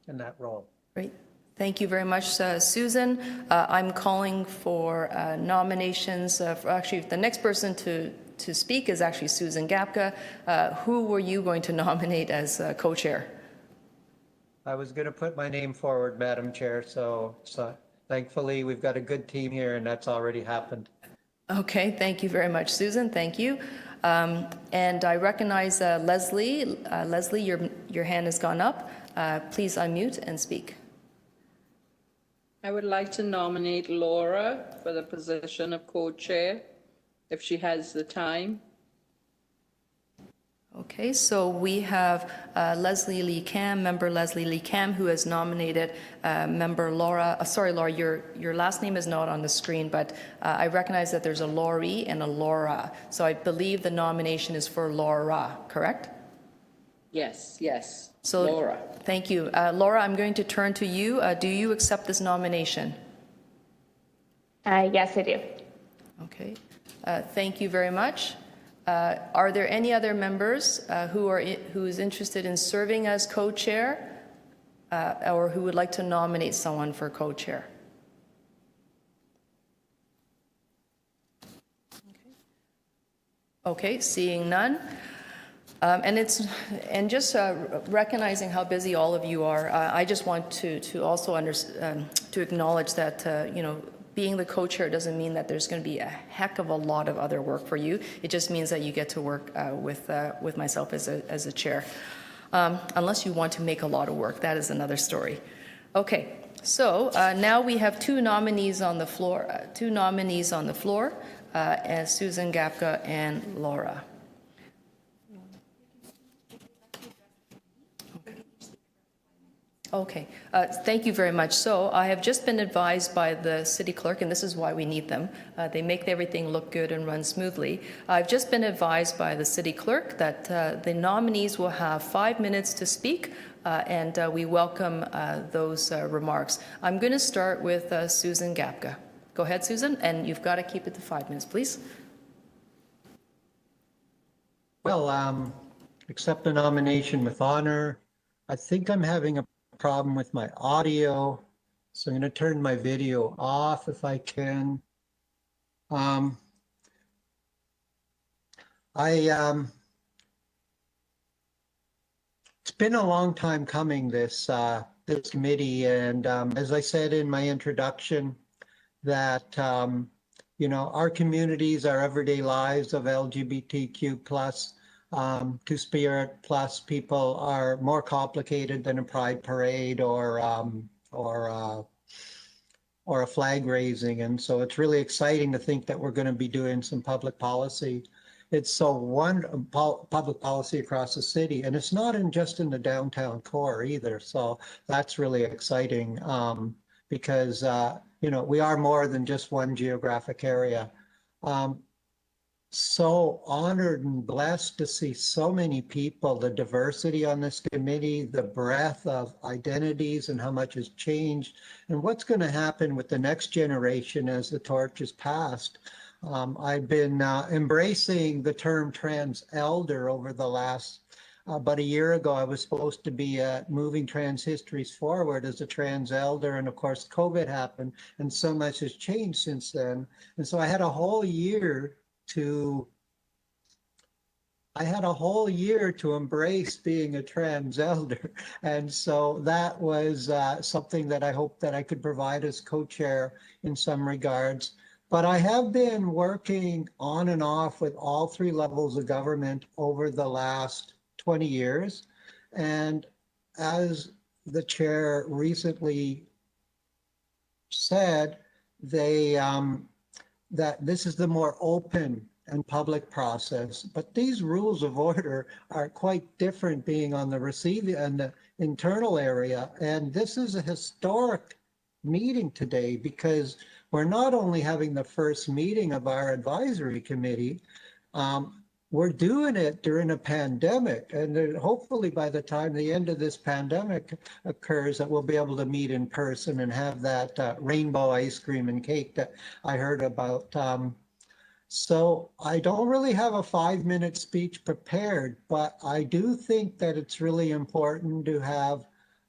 in that role. Great. Thank you very much, Susan. I'm calling for nominations. Actually, the next person to speak is actually Susan Gapka. Who were you going to nominate as co-chair? I was going to put my name forward, Madam Chair, so thankfully we've got a good team here and that's already happened. Okay, thank you very much, Susan. Thank you. And I recognize Leslie. Leslie, your hand has gone up. Please unmute and speak. I would like to nominate Laura for the position of co-chair, if she has the time. Okay, so we have Leslie Lee Kam, Member Leslie Lee Kam, who has nominated Member Laura. Sorry, Laura, your last name is not on the screen, but I recognize that there's a Laurie and a Laura. So I believe the nomination is for Laura, correct? Yes, yes. So, Laura. Thank you. Laura, I'm going to turn to you. Do you accept this nomination? Yes, I do. Okay. Thank you very much. Are there any other members who is interested in serving as co-chair or who would like to nominate someone for co-chair? Okay, seeing none. And just recognizing how busy all of you are, I just want to also to acknowledge that being the co-chair doesn't mean that there's going to be a heck of a lot of other work for you. It just means that you get to work with myself as a chair, unless you want to make a lot of work. That is another story. Okay, so now we have two nominees on the floor. As Susan Gapka and Laura. Okay, thank you very much. So I have just been advised by the city clerk, and this is why we need them. They make everything look good and run smoothly. I've just been advised by the city clerk that the nominees will have 5 minutes to speak, and we welcome those remarks. I'm going to start with Susan Gapka. Go ahead, Susan, and you've got to keep it to 5 minutes, please. Well, accept the nomination with honor. I think I'm having a problem with my audio, so I'm going to turn my video off if I can. It's been a long time coming, this this committee. And as I said in my introduction, that our communities, our everyday lives of LGBTQ plus, Two-Spirit plus people are more complicated than a pride parade or a flag raising. And so it's really exciting to think that we're going to be doing some public policy. It's so public policy across the city, and it's not just in the downtown core either. So that's really exciting because we are more than just one geographic area. So honored and blessed to see so many people, the diversity on this committee, the breadth of identities and how much has changed, and what's going to happen with the next generation as the torch is passed. I've been embracing the term trans elder over the last, about a year ago, I was supposed to be moving trans histories forward as a trans elder. And of course, COVID happened and so much has changed since then. And so I had a whole year to embrace being a trans elder. And so that was something that I hope that I could provide as co-chair in some regards. But I have been working on and off with all three levels of government over the last 20 years. And as the chair recently said, that this is the more open and public process, but these rules of order are quite different being on the receiving and the internal area. And this is a historic meeting today because we're not only having the first meeting of our advisory committee, we're doing it during a pandemic. And then hopefully by the time the end of this pandemic occurs, that we'll be able to meet in person and have that rainbow ice cream and cake that I heard about. So I don't really have a 5-minute speech prepared, but I do think that it's really important to have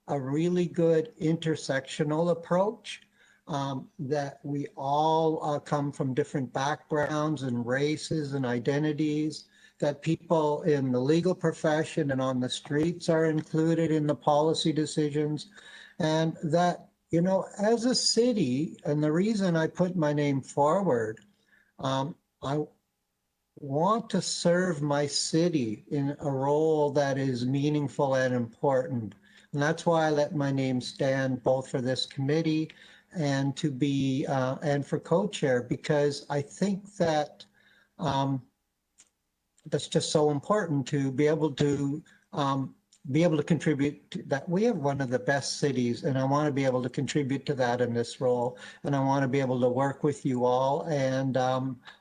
a really good intersectional approach, that we all come from different backgrounds and races and identities, that people in the legal profession and on the streets are included in the policy decisions, and that, as a city, and the reason I put my name forward, I want to serve my city in a role that is meaningful and important. And that's why I let my name stand both for this committee and to be and for co-chair, because I think that that's just so important to be able to contribute to that. We have one of the best cities, and I want to be able to contribute to that in this role, and I want to be able to work with you all. And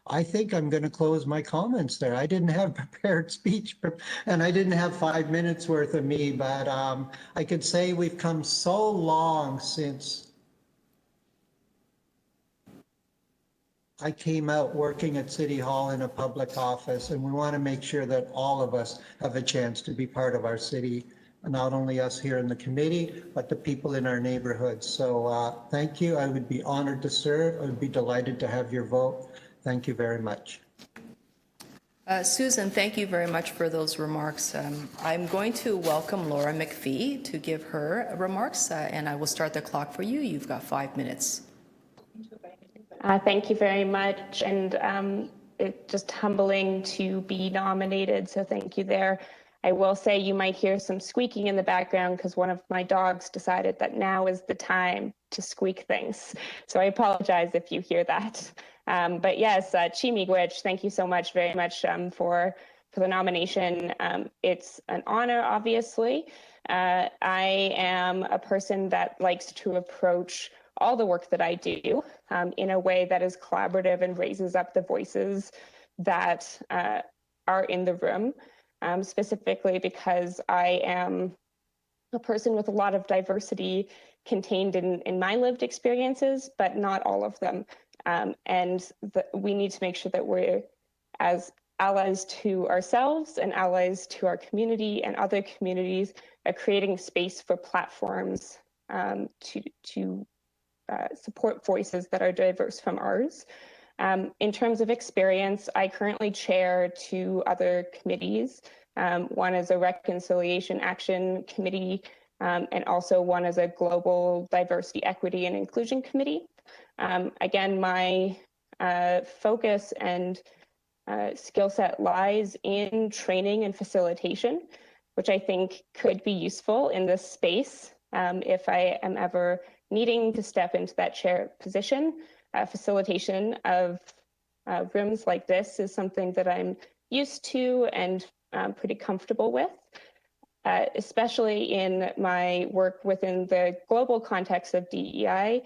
I think I'm going to close my comments there. I didn't have prepared speech, and I didn't have 5 minutes worth of me, but I could say we've come so long since I came out working at City Hall in a public office, and we want to make sure that all of us have a chance to be part of our city, not only us here in the committee, but the people in our neighborhoods. So thank you. I would be honored to serve. I would be delighted to have your vote. Thank you very much. Susan, thank you very much for those remarks. I'm going to welcome Laura McPhee to give her remarks, and I will start the clock for you. You've got 5 minutes. Thank you very much, and it's just humbling to be nominated, so thank you there. I will say you might hear some squeaking in the background because one of my dogs decided that now is the time to squeak things, so I apologize if you hear that. But yes, Chimigwich, thank you so much, very much for the nomination. It's an honor, obviously. I am a person that likes to approach all the work that I do in a way that is collaborative and raises up the voices that are in the room, specifically because I am a person with a lot of diversity contained in my lived experiences, but not all of them. And we need to make sure that we're, as allies to ourselves and allies to our community and other communities, are creating space for platforms to support voices that are diverse from ours. In terms of experience, I currently chair 2 other committees. One is a Reconciliation Action Committee and also one as a global diversity, equity, and inclusion committee. Again, my focus and skill set lies in training and facilitation, which I think could be useful in this space if I am ever needing to step into that chair position. Facilitation of rooms like this is something that I'm used to and pretty comfortable with, especially in my work within the global context of DEI.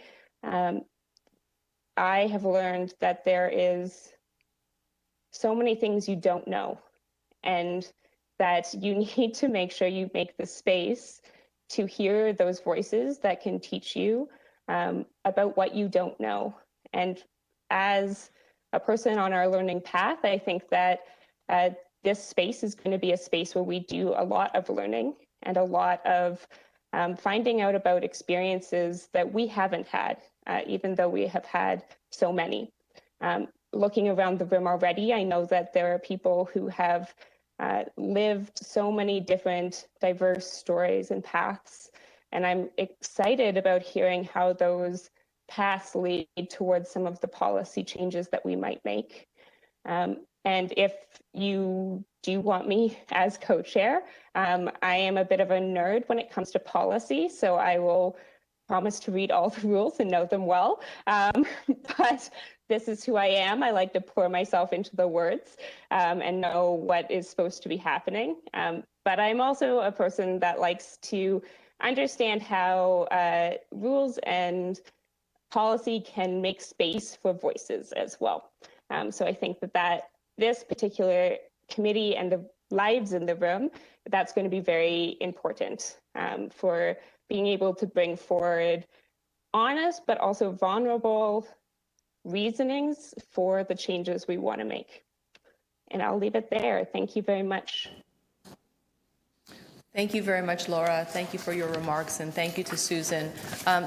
I have learned that there is so many things you don't know, and that you need to make sure you make the space to hear those voices that can teach you about what you don't know. And as a person on our learning path, I think that this space is going to be a space where we do a lot of learning and a lot of finding out about experiences that we haven't had, even though we have had so many. Looking around the room already, I know that there are people who have lived so many different diverse stories and paths, and I'm excited about hearing how those paths lead towards some of the policy changes that we might make. And if you do want me as co-chair, I am a bit of a nerd when it comes to policy, so I will promise to read all the rules and know them well. But this is who I am. I like to pour myself into the words and know what is supposed to be happening. But I'm also a person that likes to understand how rules and policy can make space for voices as well. So I think that this particular committee and the lives in the room, that's going to be very important for being able to bring forward honest but also vulnerable reasonings for the changes we want to make. And I'll leave it there. Thank you very much. Thank you very much, Laura. Thank you for your remarks, and thank you to Susan.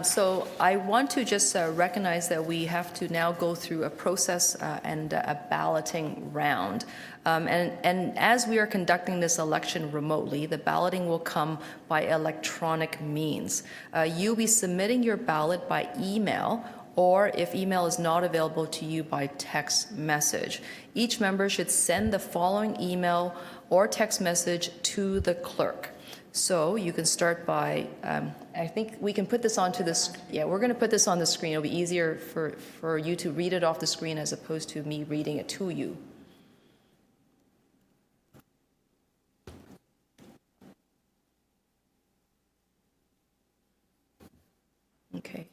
So I want to just recognize that we have to now go through a process and a balloting round. And as we are conducting this election remotely, the balloting will come by electronic means. You'll be submitting your ballot by email, or if email is not available to you, by text message. Each member should send the following email or text message to the clerk. So you can start by, I think we can put this onto this, yeah, we're gonna put this on the screen. It'll be easier for you to read it off the screen as opposed to me reading it to you. Okay.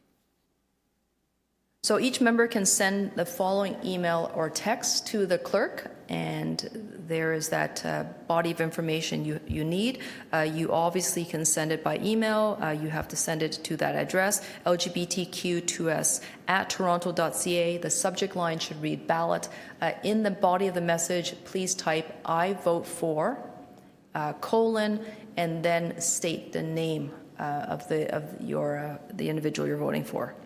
So each member can send the following email or text to the clerk, and there is that body of information you need. You obviously can send it by email. You have to send it to that address, lgbtq2s@toronto.ca. The subject line should read ballot. In the body of the message, please type "I vote for," colon, and then state the name of the individual you're voting for.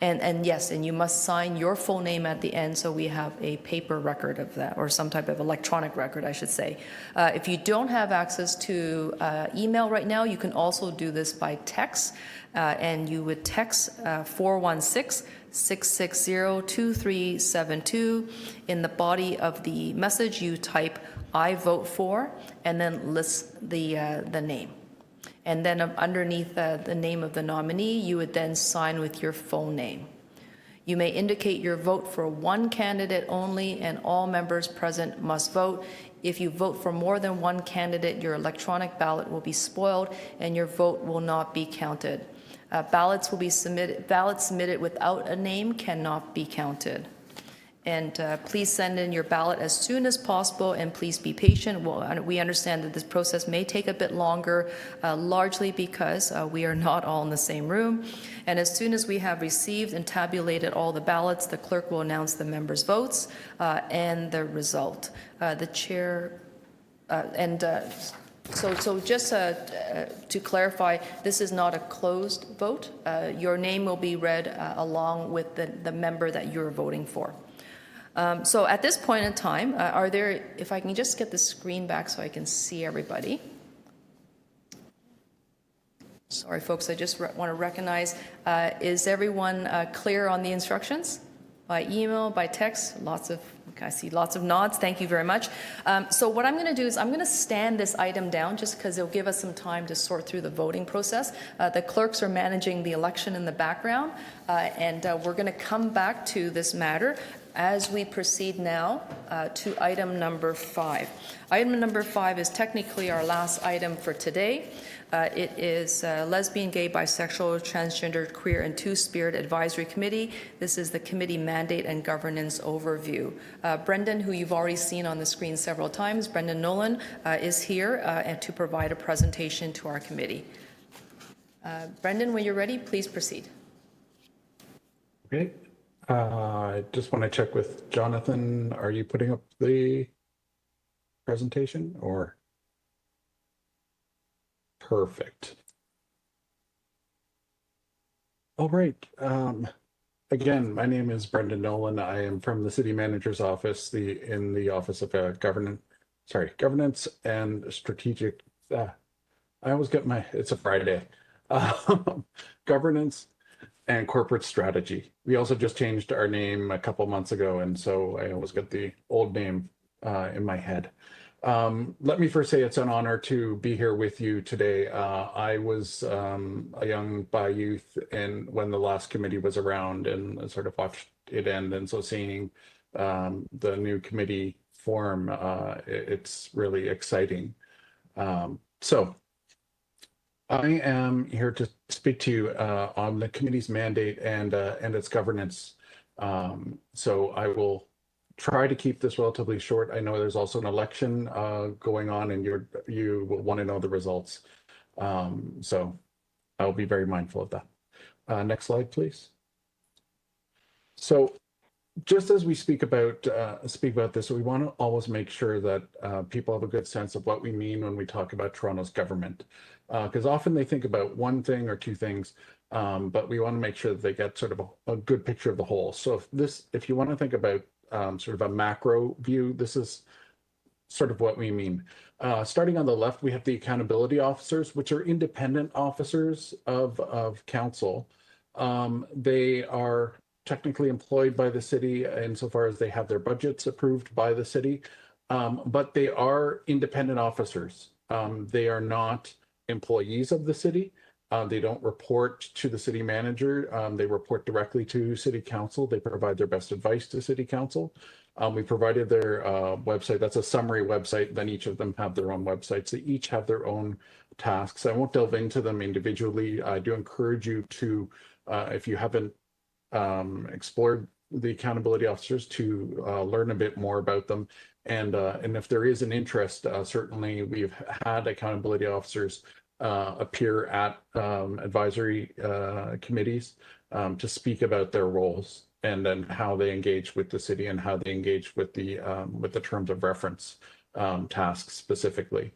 And yes, and you must sign your full name at the end, so we have a paper record of that, or some type of electronic record, I should say. If you don't have access to email right now, you can also do this by text, and you would text 416-660-2372. In the body of the message, you type "I vote for," and then list the name. And then underneath the name of the nominee, you would then sign with your full name. You may indicate your vote for one candidate only, and all members present must vote. If you vote for more than one candidate, your electronic ballot will be spoiled and your vote will not be counted. Ballots submitted without a name cannot be counted. And please send in your ballot as soon as possible, and please be patient. We understand that this process may take a bit longer, largely because we are not all in the same room. And as soon as we have received and tabulated all the ballots, the clerk will announce the members' votes and the result. The chair So just to clarify, this is not a closed vote. Your name will be read along with the member that you're voting for. So at this point in time, if I can just get the screen back so I can see everybody. Sorry, folks, I just want to recognize, is everyone clear on the instructions? By email, by text, I see lots of nods. Thank you very much. So what I'm going to do is I'm going to stand this item down just because it'll give us some time to sort through the voting process. The clerks are managing the election in the background, and we're going to come back to this matter as we proceed now to item number 5. Item number 5 is technically our last item for today. It is Lesbian, Gay, Bisexual, Transgender, Queer, and Two-Spirit Advisory Committee. This is the committee mandate and governance overview. Brendan, who you've already seen on the screen several times, Brendan Nolan, is here and to provide a presentation to our committee. Brendan, when you're ready, please proceed. Okay. I just want to check with Jonathan. Are you putting up the presentation or? Perfect. All right. Again, my name is Brendan Nolan. I am from the City Manager's Office, in the Office of Governance and Strategic. I always get it's a Friday. Governance and Corporate Strategy. We also just changed our name a couple months ago, and so I always get the old name in my head. Let me first say it's an honor to be here with you today. I was a young bi youth and when the last committee was around and sort of watched it end. And so seeing the new committee form, it's really exciting. So I am here to speak to you on the committee's mandate and its governance. So I will try to keep this relatively short. I know there's also an election going on and you will want to know the results. So I'll be very mindful of that. Next slide, please. So just as we speak about this, we want to always make sure that people have a good sense of what we mean when we talk about Toronto's government. Because often they think about one thing or two things, but we want to make sure that they get sort of a good picture of the whole. So if you want to think about sort of a macro view, this is sort of what we mean. Starting on the left, we have the accountability officers, which are independent officers of council. They are technically employed by the city insofar as they have their budgets approved by the city, but they are independent officers. They are not employees of the city. They don't report to the city manager. They report directly to city council. They provide their best advice to city council. We provided their website. That's a summary website. Then each of them have their own websites. They each have their own tasks. I won't delve into them individually. I do encourage you to, if you haven't explored the accountability officers, to learn a bit more about them. And if there is an interest, certainly we've had accountability officers appear at advisory committees to speak about their roles and then how they engage with the city and how they engage with the terms of reference tasks specifically.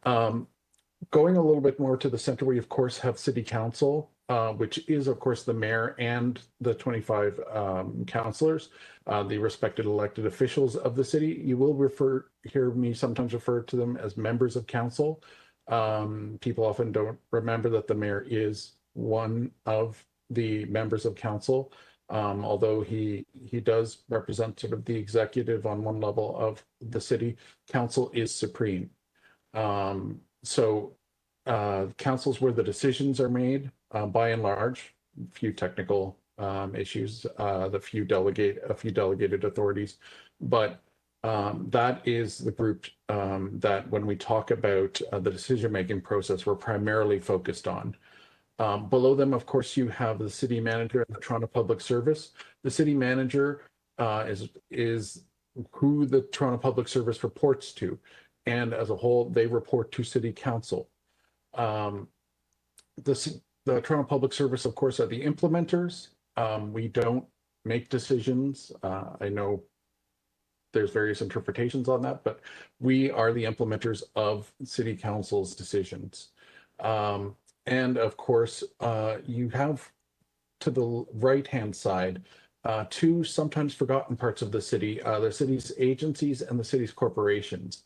Going a little bit more to the center, we of course have city council, which is of course the mayor and the 25 councillors, the respected elected officials of the city. You will hear me sometimes refer to them as members of council. People often don't remember that the mayor is one of the members of council, although he does represent sort of the executive on one level of the city. Council is supreme. So council's where the decisions are made, by and large. A few technical issues, a few delegated authorities, but that is the group that when we talk about the decision-making process, we're primarily focused on. Below them, of course, you have the city manager and the Toronto Public Service. The city manager is who the Toronto Public Service reports to. And as a whole, they report to city council. The Toronto Public Service, of course, are the implementers. We don't make decisions. I know there's various interpretations on that, but we are the implementers of city council's decisions. And of course, you have to the right-hand side, two sometimes forgotten parts of the city, the city's agencies and the city's corporations.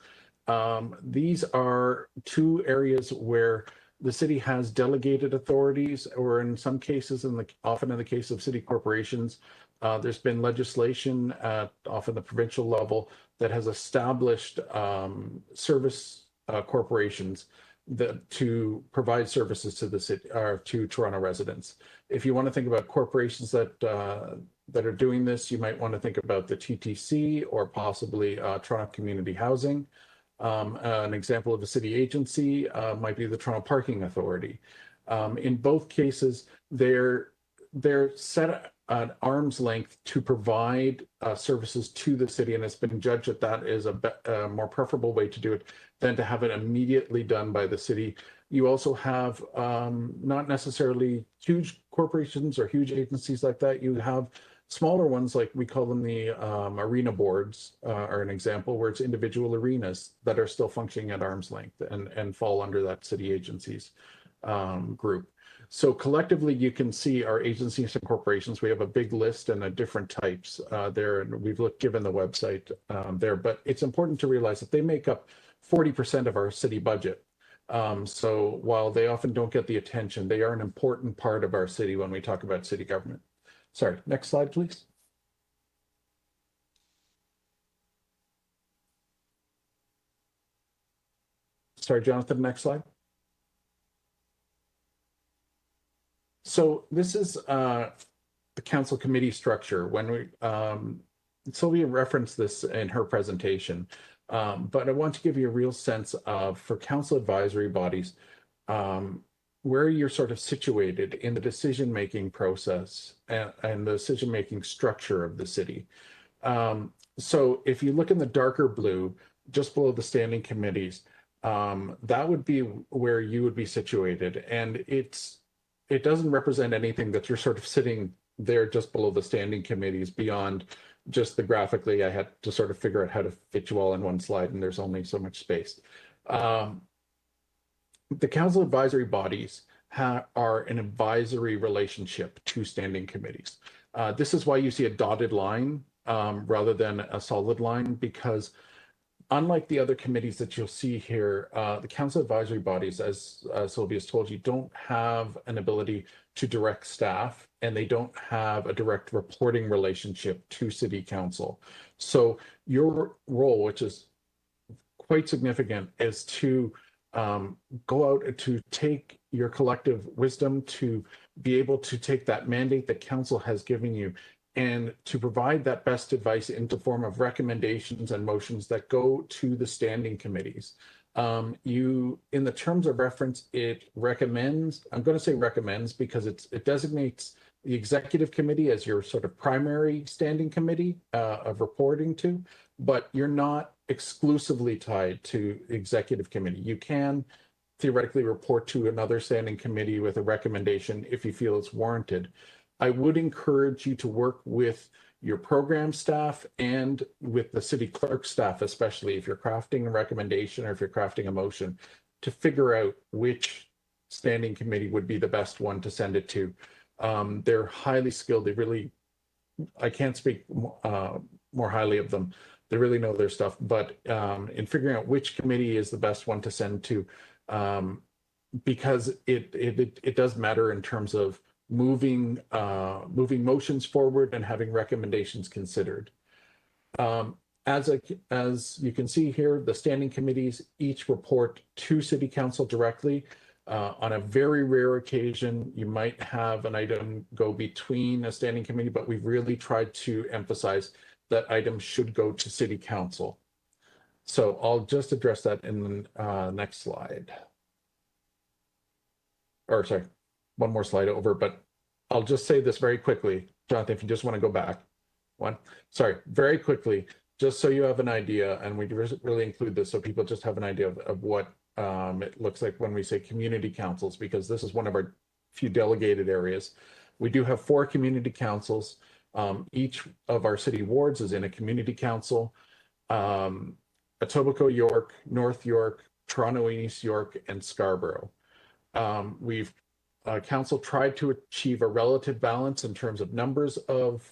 These are two areas where The city has delegated authorities, or in some cases, often in the case of city corporations, there's been legislation at often the provincial level that has established service corporations to provide services to the city or to Toronto residents. If you want to think about corporations that are doing this, you might want to think about the TTC or possibly Toronto Community Housing. An example of a city agency might be the Toronto Parking Authority. In both cases, they're set at arm's length to provide services to the city, and it's been judged that that is a more preferable way to do it than to have it immediately done by the city. You also have not necessarily huge corporations or huge agencies like that. You have smaller ones, like we call them the arena boards, are an example, where it's individual arenas that are still functioning at arm's length and fall under that city agencies group. So collectively, you can see our agencies and corporations. We have a big list and different types there, and we've given the website there. But it's important to realize that they make up 40% of our city budget. So while they often don't get the attention, they are an important part of our city when we talk about city government. Sorry, next slide, please. Sorry, Jonathan, next slide. So this is the council committee structure. When we Sylvia referenced this in her presentation, but I want to give you a real sense of, for council advisory bodies, where you're sort of situated in the decision-making process and the decision-making structure of the city. So if you look in the darker blue, just below the standing committees, that would be where you would be situated. And it doesn't represent anything that you're sort of sitting there just below the standing committees beyond just the graphically. I had to sort of figure out how to fit you all in one slide, and there's only so much space. The council advisory bodies are an advisory relationship to standing committees. This is why you see a dotted line rather than a solid line, because unlike the other committees that you'll see here, the council advisory bodies, as Sylvia has told you, don't have an ability to direct staff, and they don't have a direct reporting relationship to city council. So your role, which is quite significant, is to go out to take your collective wisdom, to be able to take that mandate that council has given you and to provide that best advice into form of recommendations and motions that go to the standing committees. In the terms of reference, it recommends, I'm going to say recommends because it designates the executive committee as your sort of primary standing committee of reporting to, but you're not exclusively tied to executive committee. You can theoretically report to another standing committee with a recommendation if you feel it's warranted. I would encourage you to work with your program staff and with the city clerk staff, especially if you're crafting a recommendation or if you're crafting a motion, to figure out which standing committee would be the best one to send it to. They're highly skilled. They really, I can't speak more highly of them. They really know their stuff, but in figuring out which committee is the best one to send to, because it does matter in terms of moving motions forward and having recommendations considered. As you can see here, the standing committees each report to City Council directly. On a very rare occasion, you might have an item go between a standing committee, but we've really tried to emphasize that items should go to City Council. So I'll just address that in the next slide. Or sorry, one more slide over, but I'll just say this very quickly. Jonathan, if you just want to go back very quickly, just so you have an idea, and we really include this so people just have an idea of what it looks like when we say community councils, because this is one of our few delegated areas. We do have 4 community councils. Each of our city wards is in a community council. Etobicoke, York, North York, Toronto and East York, and Scarborough. Council tried to achieve a relative balance in terms of numbers of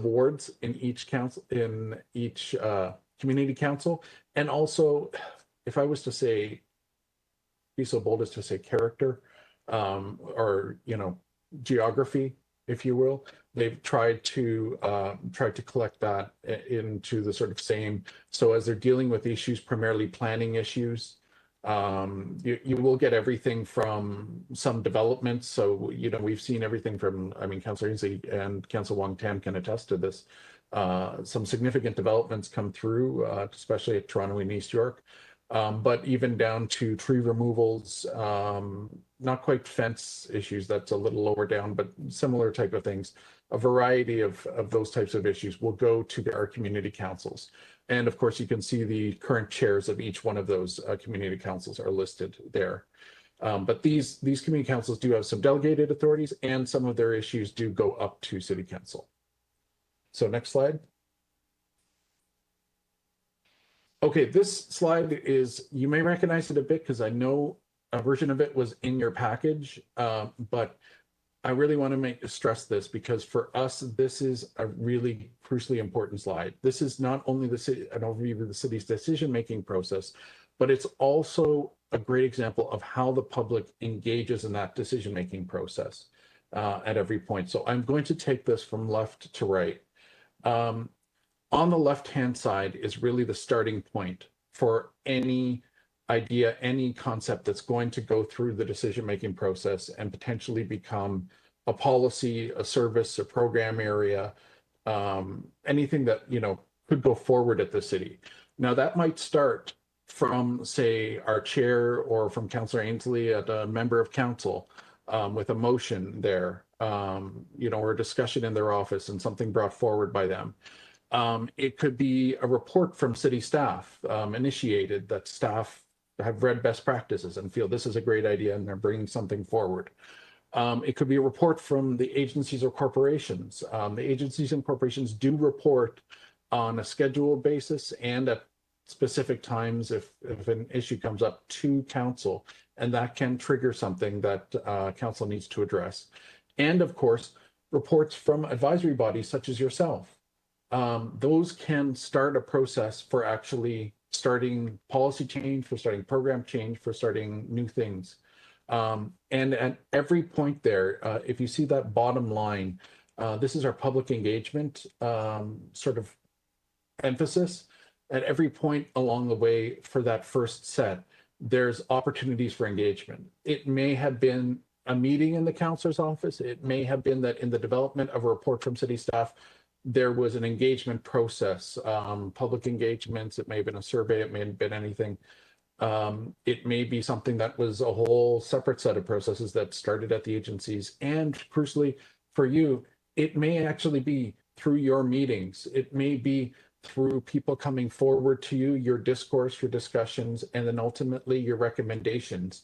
wards in each council, in each community council. And also, if I was to say, be so bold as to say character, or, you know, geography, if you will, they've tried to collect that into the sort of same. So as they're dealing with issues, primarily planning issues, you will get everything from some developments. So, you know, we've seen everything from, I mean, Councillor Ainsley and Councillor Wong Tam can attest to this. Some significant developments come through, especially at Toronto and East York. But even down to tree removals, not quite fence issues, that's a little lower down, but similar type of things. A variety of those types of issues will go to our community councils. And of course, you can see the current chairs of each one of those community councils are listed there. But these community councils do have some delegated authorities, and some of their issues do go up to city council. So next slide. Okay, this slide is, you may recognize it a bit because I know a version of it was in your package, but I really want to stress this because for us, this is a really crucially important slide. This is not only an overview of the city's decision-making process, but it's also a great example of how the public engages in that decision-making process at every point. So I'm going to take this from left to right. On the left-hand side is really the starting point for any idea, any concept that's going to go through the decision-making process and potentially become a policy, a service, a program area, anything that, you know, could go forward at the city. Now that might start from, say, our chair or from Councillor Ainsley at a member of council with a motion there, you know, or a discussion in their office and something brought forward by them. It could be a report from city staff initiated that staff have read best practices and feel this is a great idea and they're bringing something forward. It could be a report from the agencies or corporations. The agencies and corporations do report on a scheduled basis and at specific times if an issue comes up to council, and that can trigger something that council needs to address. And of course, reports from advisory bodies such as yourself. Those can start a process for actually starting policy change, for starting program change, for starting new things. And at every point there, if you see that bottom line, this is our public engagement sort of emphasis. At every point along the way for that first set, there's opportunities for engagement. It may have been a meeting in the councilor's office. It may have been that in the development of a report from city staff, there was an engagement process, public engagements. It may have been a survey. It may have been anything. It may be something that was a whole separate set of processes that started at the agencies. And crucially for you, it may actually be through your meetings. It may be through people coming forward to you, your discourse, your discussions, and then ultimately your recommendations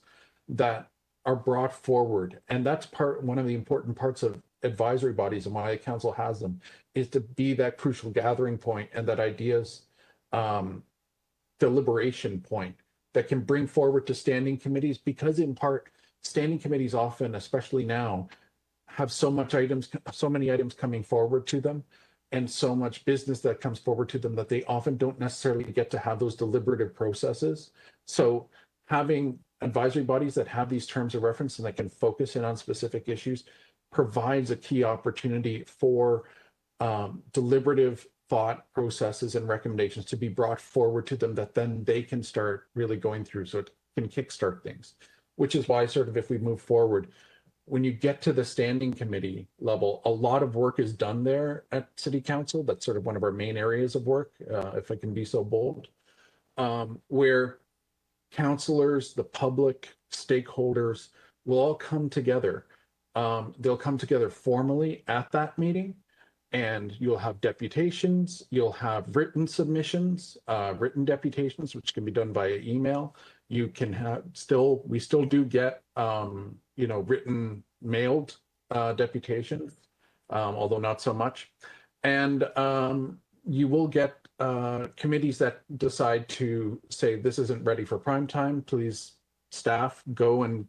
that are brought forward. And that's one of the important parts of advisory bodies and why the council has them, is to be that crucial gathering point and that ideas deliberation point that can bring forward to standing committees, because in part standing committees often, especially now, have so many items coming forward to them and so much business that comes forward to them that they often don't necessarily get to have those deliberative processes. So having advisory bodies that have these terms of reference and that can focus in on specific issues provides a key opportunity for deliberative thought processes and recommendations to be brought forward to them that then they can start really going through, so it can kickstart things, which is why sort of if we move forward, when you get to the standing committee level, a lot of work is done there at City Council. That's sort of one of our main areas of work, if I can be so bold, where councillors, the public, stakeholders will all come together. They'll come together formally at that meeting, and you'll have deputations, you'll have written submissions, written deputations, which can be done via email. You can have we still do get, you know, written mailed deputations, although not so much. And you will get committees that decide to say, this isn't ready for prime time. Please, staff, go and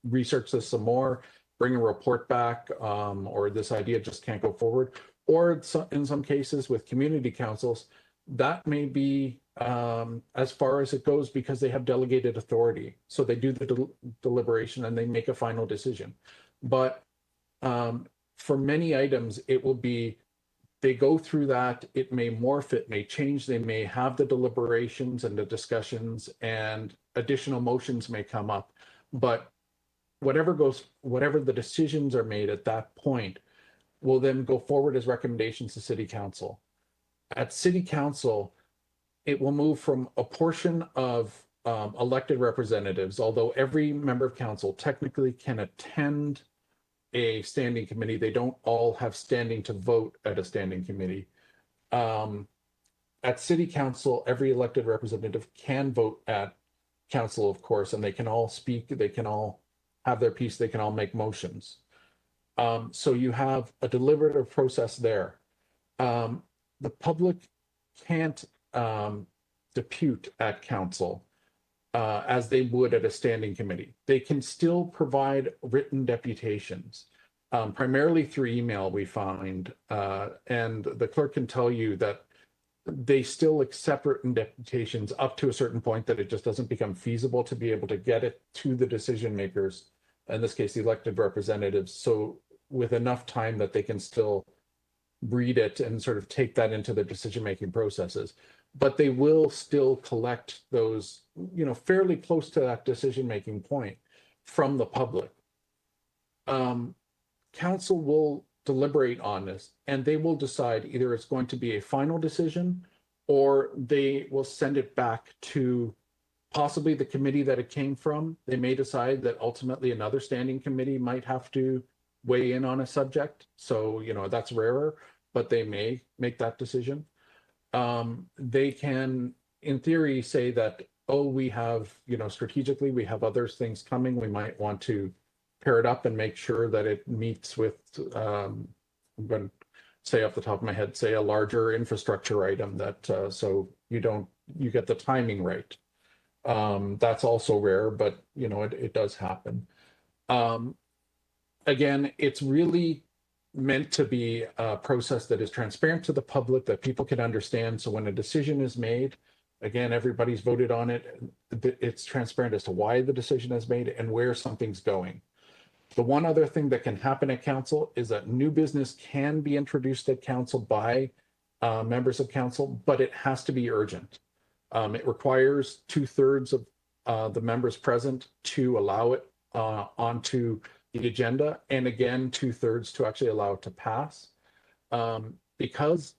research this some more, bring a report back, or this idea just can't go forward. Or in some cases with community councils, that may be as far as it goes because they have delegated authority. So they do the deliberation and they make a final decision. But for many items, it will be, they go through that, it may morph, it may change, they may have the deliberations and the discussions and additional motions may come up. But whatever the decisions are made at that point will then go forward as recommendations to City Council. At City Council, it will move from a portion of elected representatives, although every member of council technically can attend a standing committee. They don't all have standing to vote at a standing committee. At City Council, every elected representative can vote at council, of course, and they can all speak, they can all have their piece, they can all make motions. So you have a deliberative process there. The public can't depute at council as they would at a standing committee. They can still provide written deputations, primarily through email, we find, and the clerk can tell you that they still accept written deputations up to a certain point that it just doesn't become feasible to be able to get it to the decision makers, in this case, the elected representatives, so with enough time that they can still read it and sort of take that into their decision-making processes. But they will still collect those, fairly close to that decision-making point from the public. Council will deliberate on this and they will decide either it's going to be a final decision or they will send it back to possibly the committee that it came from. They may decide that ultimately another standing committee might have to weigh in on a subject. So, that's rarer, but they may make that decision. They can, in theory, say that, we have, strategically, we have other things coming. We might want to pair it up and make sure that it meets with, I'm going to say off the top of my head, say a larger infrastructure item that, so you get the timing right. That's also rare, but, it does happen. Again, it's really meant to be a process that is transparent to the public, that people can understand. So when a decision is made, again, everybody's voted on it. It's transparent as to why the decision is made and where something's going. The one other thing that can happen at council is that new business can be introduced at council by members of council, but it has to be urgent. It requires 2/3 of the members present to allow it onto the agenda, and again 2/3 to actually allow it to pass, because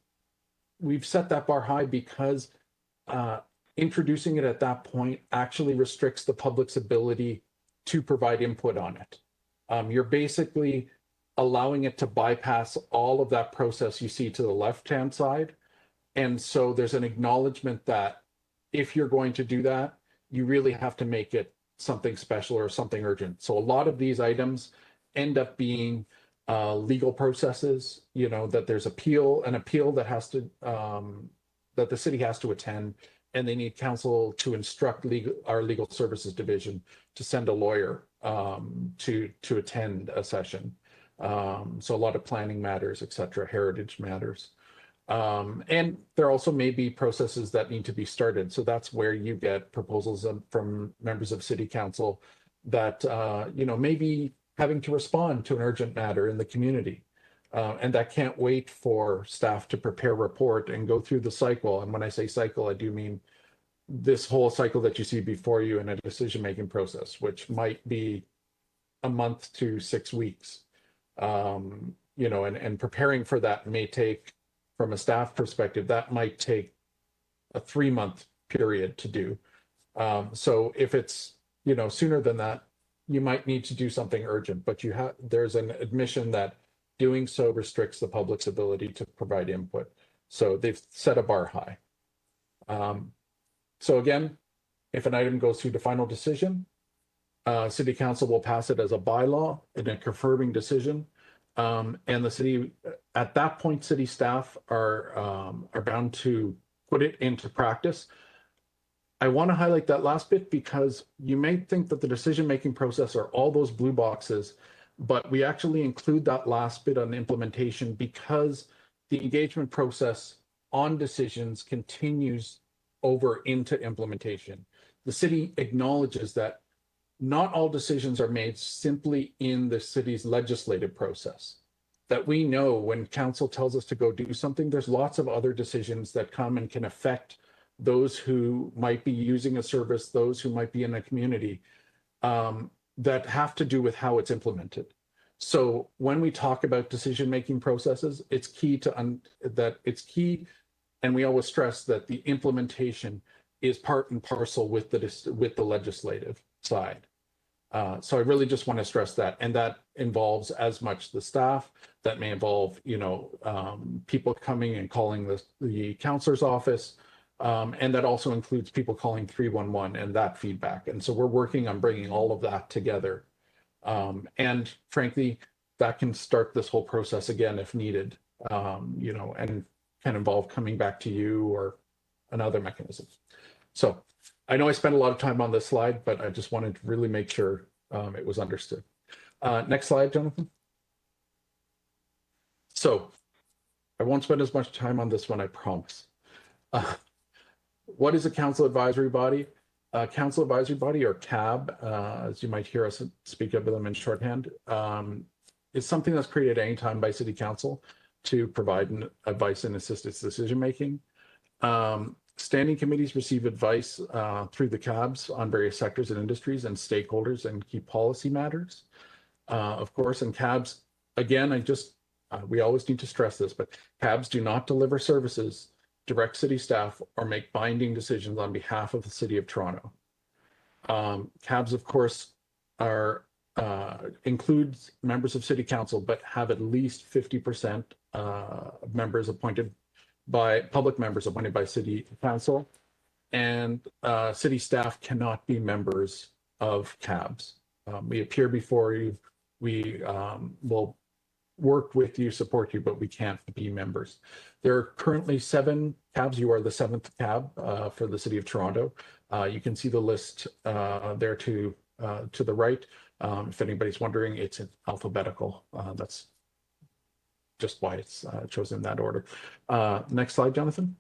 we've set that bar high, because introducing it at that point actually restricts the public's ability to provide input on it. You're basically allowing it to bypass all of that process you see to the left-hand side, and so there's an acknowledgement that if you're going to do that, you really have to make it something special or something urgent. So a lot of these items end up being legal processes, that there's an appeal that has to, that the city has to attend, and they need council to instruct our legal services division to send a lawyer to attend a session. So a lot of planning matters, et cetera, heritage matters. And there also may be processes that need to be started. So that's where you get proposals from members of city council that, may be having to respond to an urgent matter in the community. And that can't wait for staff to prepare a report and go through the cycle. And when I say cycle, I do mean this whole cycle that you see before you in a decision-making process, which might be a month to 6 weeks. And preparing for that may take, from a staff perspective, that might take a 3-month period to do. So if it's, sooner than that, you might need to do something urgent, but there's an admission that doing so restricts the public's ability to provide input. So they've set a bar high. So again, if an item goes through the final decision, city council will pass it as a bylaw in a confirming decision. And the city, at that point, city staff are bound to put it into practice. I want to highlight that last bit because you may think that the decision-making process are all those blue boxes, but we actually include that last bit on implementation because the engagement process on decisions continues over into implementation. The city acknowledges that not all decisions are made simply in the city's legislative process. That we know when council tells us to go do something, there's lots of other decisions that come and can affect those who might be using a service, those who might be in a community, that have to do with how it's implemented. So when we talk about decision-making processes, it's key to and we always stress that the implementation is part and parcel with the legislative side. So I really just want to stress that, and that involves as much the staff, that may involve, people coming and calling the counselor's office, and that also includes people calling 311 and that feedback. And so we're working on bringing all of that together. And frankly, that can start this whole process again if needed, and can involve coming back to you or another mechanism. So I know I spent a lot of time on this slide, but I just wanted to really make sure it was understood. Next slide, Jonathan. So I won't spend as much time on this one, I promise. What is a council advisory body? Council advisory body, or CAB, as you might hear us speak of them in shorthand, is something that's created anytime by City Council to provide advice and assist its decision making. Standing committees receive advice through the CABs on various sectors and industries and stakeholders and key policy matters. Of course, and CABs, again, we always need to stress this, but CABs do not deliver services, direct city staff, or make binding decisions on behalf of the City of Toronto. CABs, of course, includes members of City Council, but have at least 50% members appointed by public members appointed by City Council, and city staff cannot be members of CABs. We appear before you, we will work with you, support you, but we can't be members. There are currently 7 CABs. You are the 7th CAB for the City of Toronto. You can see the list there to the right. If anybody's wondering, it's in alphabetical. That's just why it's chosen in that order. Next slide, Jonathan.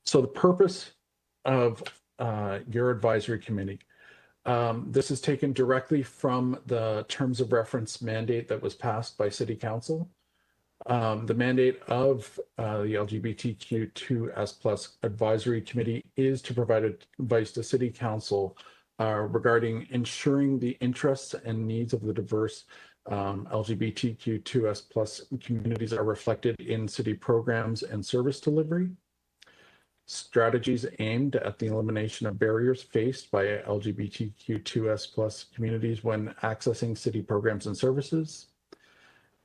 So the purpose of your advisory committee, this is taken directly from the terms of reference mandate that was passed by City Council. The mandate of the LGBTQ2S+ advisory committee is to provide advice to City Council regarding ensuring the interests and needs of the diverse LGBTQ2S+ communities are reflected in city programs and service delivery. Strategies aimed at the elimination of barriers faced by LGBTQ2S+ communities when accessing city programs and services,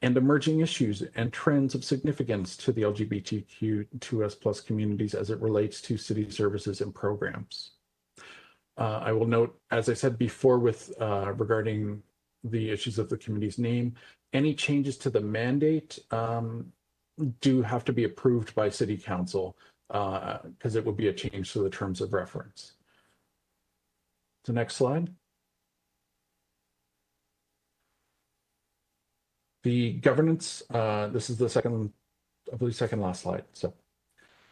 and emerging issues and trends of significance to the LGBTQ2S+ communities as it relates to city services and programs. I will note, as I said before, with regarding the issues of the committee's name, any changes to the mandate do have to be approved by City Council, because it would be a change to the terms of reference. The next slide. The governance, this is the second, I believe, second last slide. So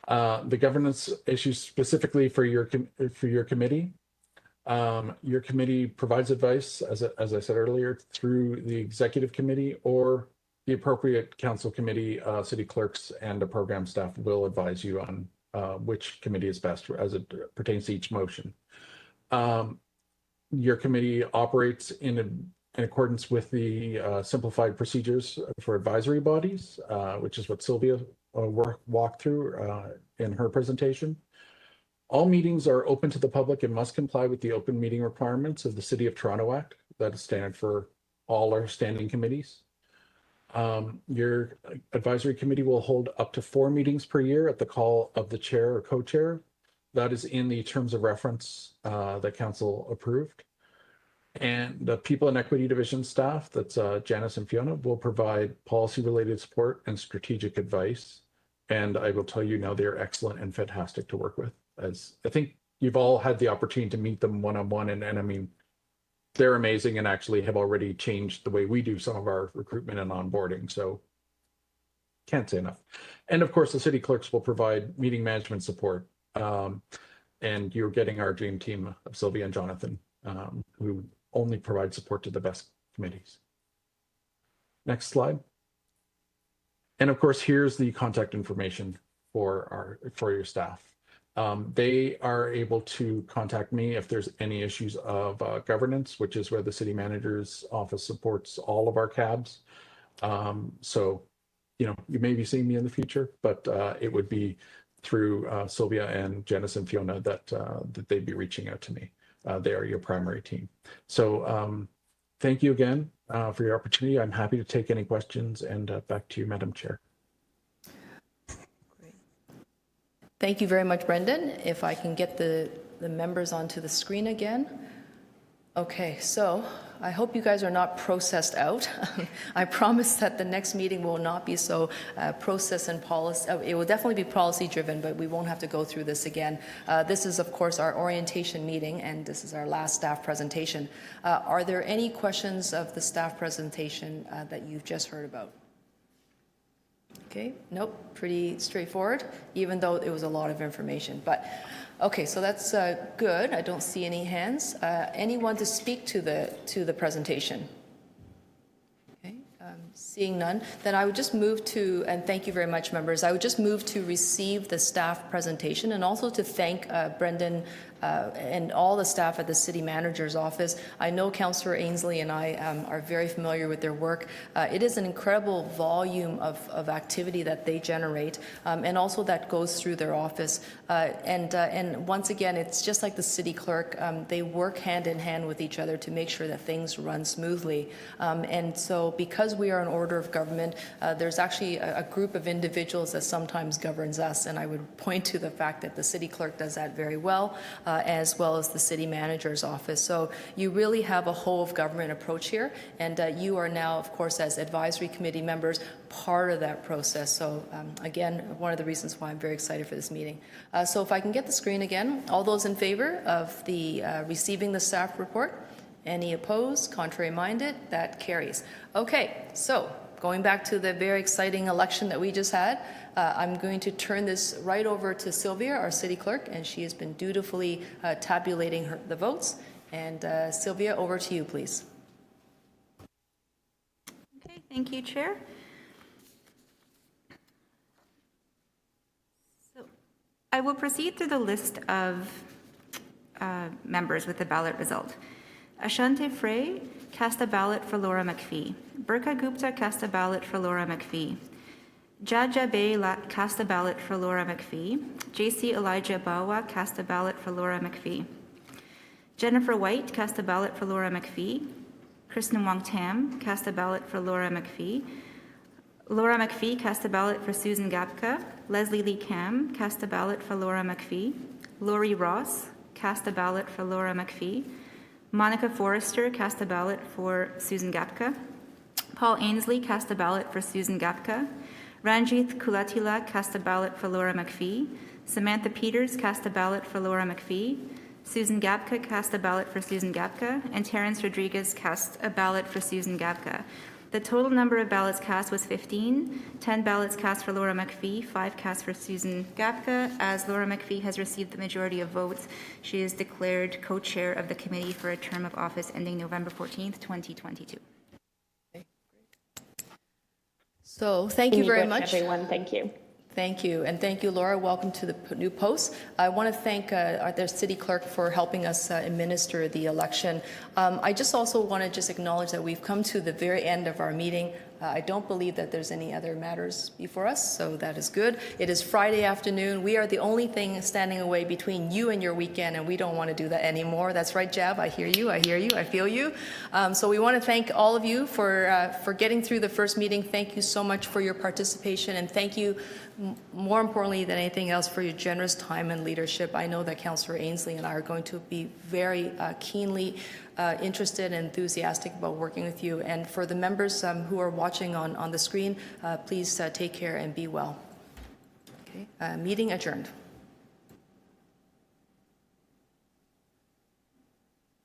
the governance issues specifically for your committee. Your committee provides advice, as I said earlier, through the executive committee or the appropriate council committee. City clerks and the program staff will advise you on which committee is best as it pertains to each motion. Your committee operates in accordance with the simplified procedures for advisory bodies, which is what Sylvia walked through in her presentation. All meetings are open to the public and must comply with the open meeting requirements of the City of Toronto Act. That is standard for all our standing committees. Your advisory committee will hold up to 4 meetings per year at the call of the chair or co-chair. That is in the terms of reference that council approved. And the People and Equity Division staff, that's Janice and Fiona, will provide policy-related support and strategic advice. And I will tell you now, they're excellent and fantastic to work with. As I think you've all had the opportunity to meet them one-on-one, and I mean, they're amazing and actually have already changed the way we do some of our recruitment and onboarding. So can't say enough. And of course, the city clerks will provide meeting management support. And you're getting our dream team of Sylvia and Jonathan, who only provide support to the best committees. Next slide. And of course, here's the contact information for your staff. They are able to contact me if there's any issues of governance, which is where the city manager's office supports all of our cabs. So, you know, you may be seeing me in the future, but it would be through Sylvia and Janice and Fiona that they'd be reaching out to me. They are your primary team. So thank you again for your opportunity. I'm happy to take any questions, and back to you, Madam Chair. Thank you very much, Brendan. If I can get the members onto the screen again. Okay, so I hope you guys are not processed out. I promise that the next meeting will not be so process and policy. It will definitely be policy driven, but we won't have to go through this again. This is, of course, our orientation meeting, and this is our last staff presentation. Are there any questions of the staff presentation that you've just heard about? Okay, nope, pretty straightforward, even though it was a lot of information. But okay, so that's good. I don't see any hands. Anyone to speak to the presentation? Okay, seeing none, then I would just move to, and thank you very much, members. I would just move to receive the staff presentation, and also to thank Brendan and all the staff at the city manager's office. I know Councillor Ainsley and I are very familiar with their work. It is an incredible volume of activity that they generate, and also that goes through their office. And once again, it's just like the city clerk. They work hand in hand with each other to make sure that things run smoothly. And so because we are an order of government, there's actually a group of individuals that sometimes governs us. And I would point to the fact that the city clerk does that very well, as well as the city manager's office. So you really have a whole of government approach here, and you are now, of course, as advisory committee members, part of that process. So again, one of the reasons why I'm very excited for this meeting. So if I can get the screen again, all those in favor of the receiving the staff report? Any opposed, contrary minded? That carries. Okay, so going back to the very exciting election that we just had, I'm going to turn this right over to Sylvia, our city clerk, and she has been dutifully tabulating the votes. And Sylvia, over to you, please. Okay, thank you, Chair. So I will proceed through the list of members with the ballot result. Ashante Frey cast a ballot for Laura McPhee. Burka Gupta cast a ballot for Laura McPhee. Jaja Bay cast a ballot for Laura McPhee. JC Elijah Bawa cast a ballot for Laura McPhee. Jennifer White cast a ballot for Laura McPhee. Kristen Wong Tam cast a ballot for Laura McPhee. Laura McPhee cast a ballot for Susan Gapka. Leslie Lee Kam cast a ballot for Laura McPhee. Lori Ross cast a ballot for Laura McPhee. Monica Forrester cast a ballot for Susan Gapka. Paul Ainsley cast a ballot for Susan Gapka. Ranjith Kulatila cast a ballot for Laura McPhee. Samantha Peters cast a ballot for Laura McPhee. Susan Gapka cast a ballot for Susan Gapka. And Terrence Rodriguez cast a ballot for Susan Gapka. The total number of ballots cast was 15. 10 ballots cast for Laura McPhee, 5 cast for Susan Gapka. As Laura McPhee has received the majority of votes, she is declared co-chair of the committee for a term of office ending November 14th, 2022. So thank you very much. Everyone, thank you. Thank you, and thank you, Laura. Welcome to the new post. I want to thank their city clerk for helping us administer the election. I just also want to just acknowledge that we've come to the very end of our meeting. I don't believe that there's any other matters before us, so that is good. It is Friday afternoon. We are the only thing standing away between you and your weekend, and we don't want to do that anymore. That's right, Jab. I hear you. I hear you. I feel you. So we want to thank all of you for getting through the first meeting. Thank you so much for your participation, and thank you more importantly than anything else for your generous time and leadership. I know that Councillor Ainsley and I are going to be very keenly interested and enthusiastic about working with you. And for the members who are watching on the screen, please take care and be well. Okay, meeting adjourned.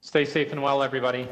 Stay safe and well, everybody.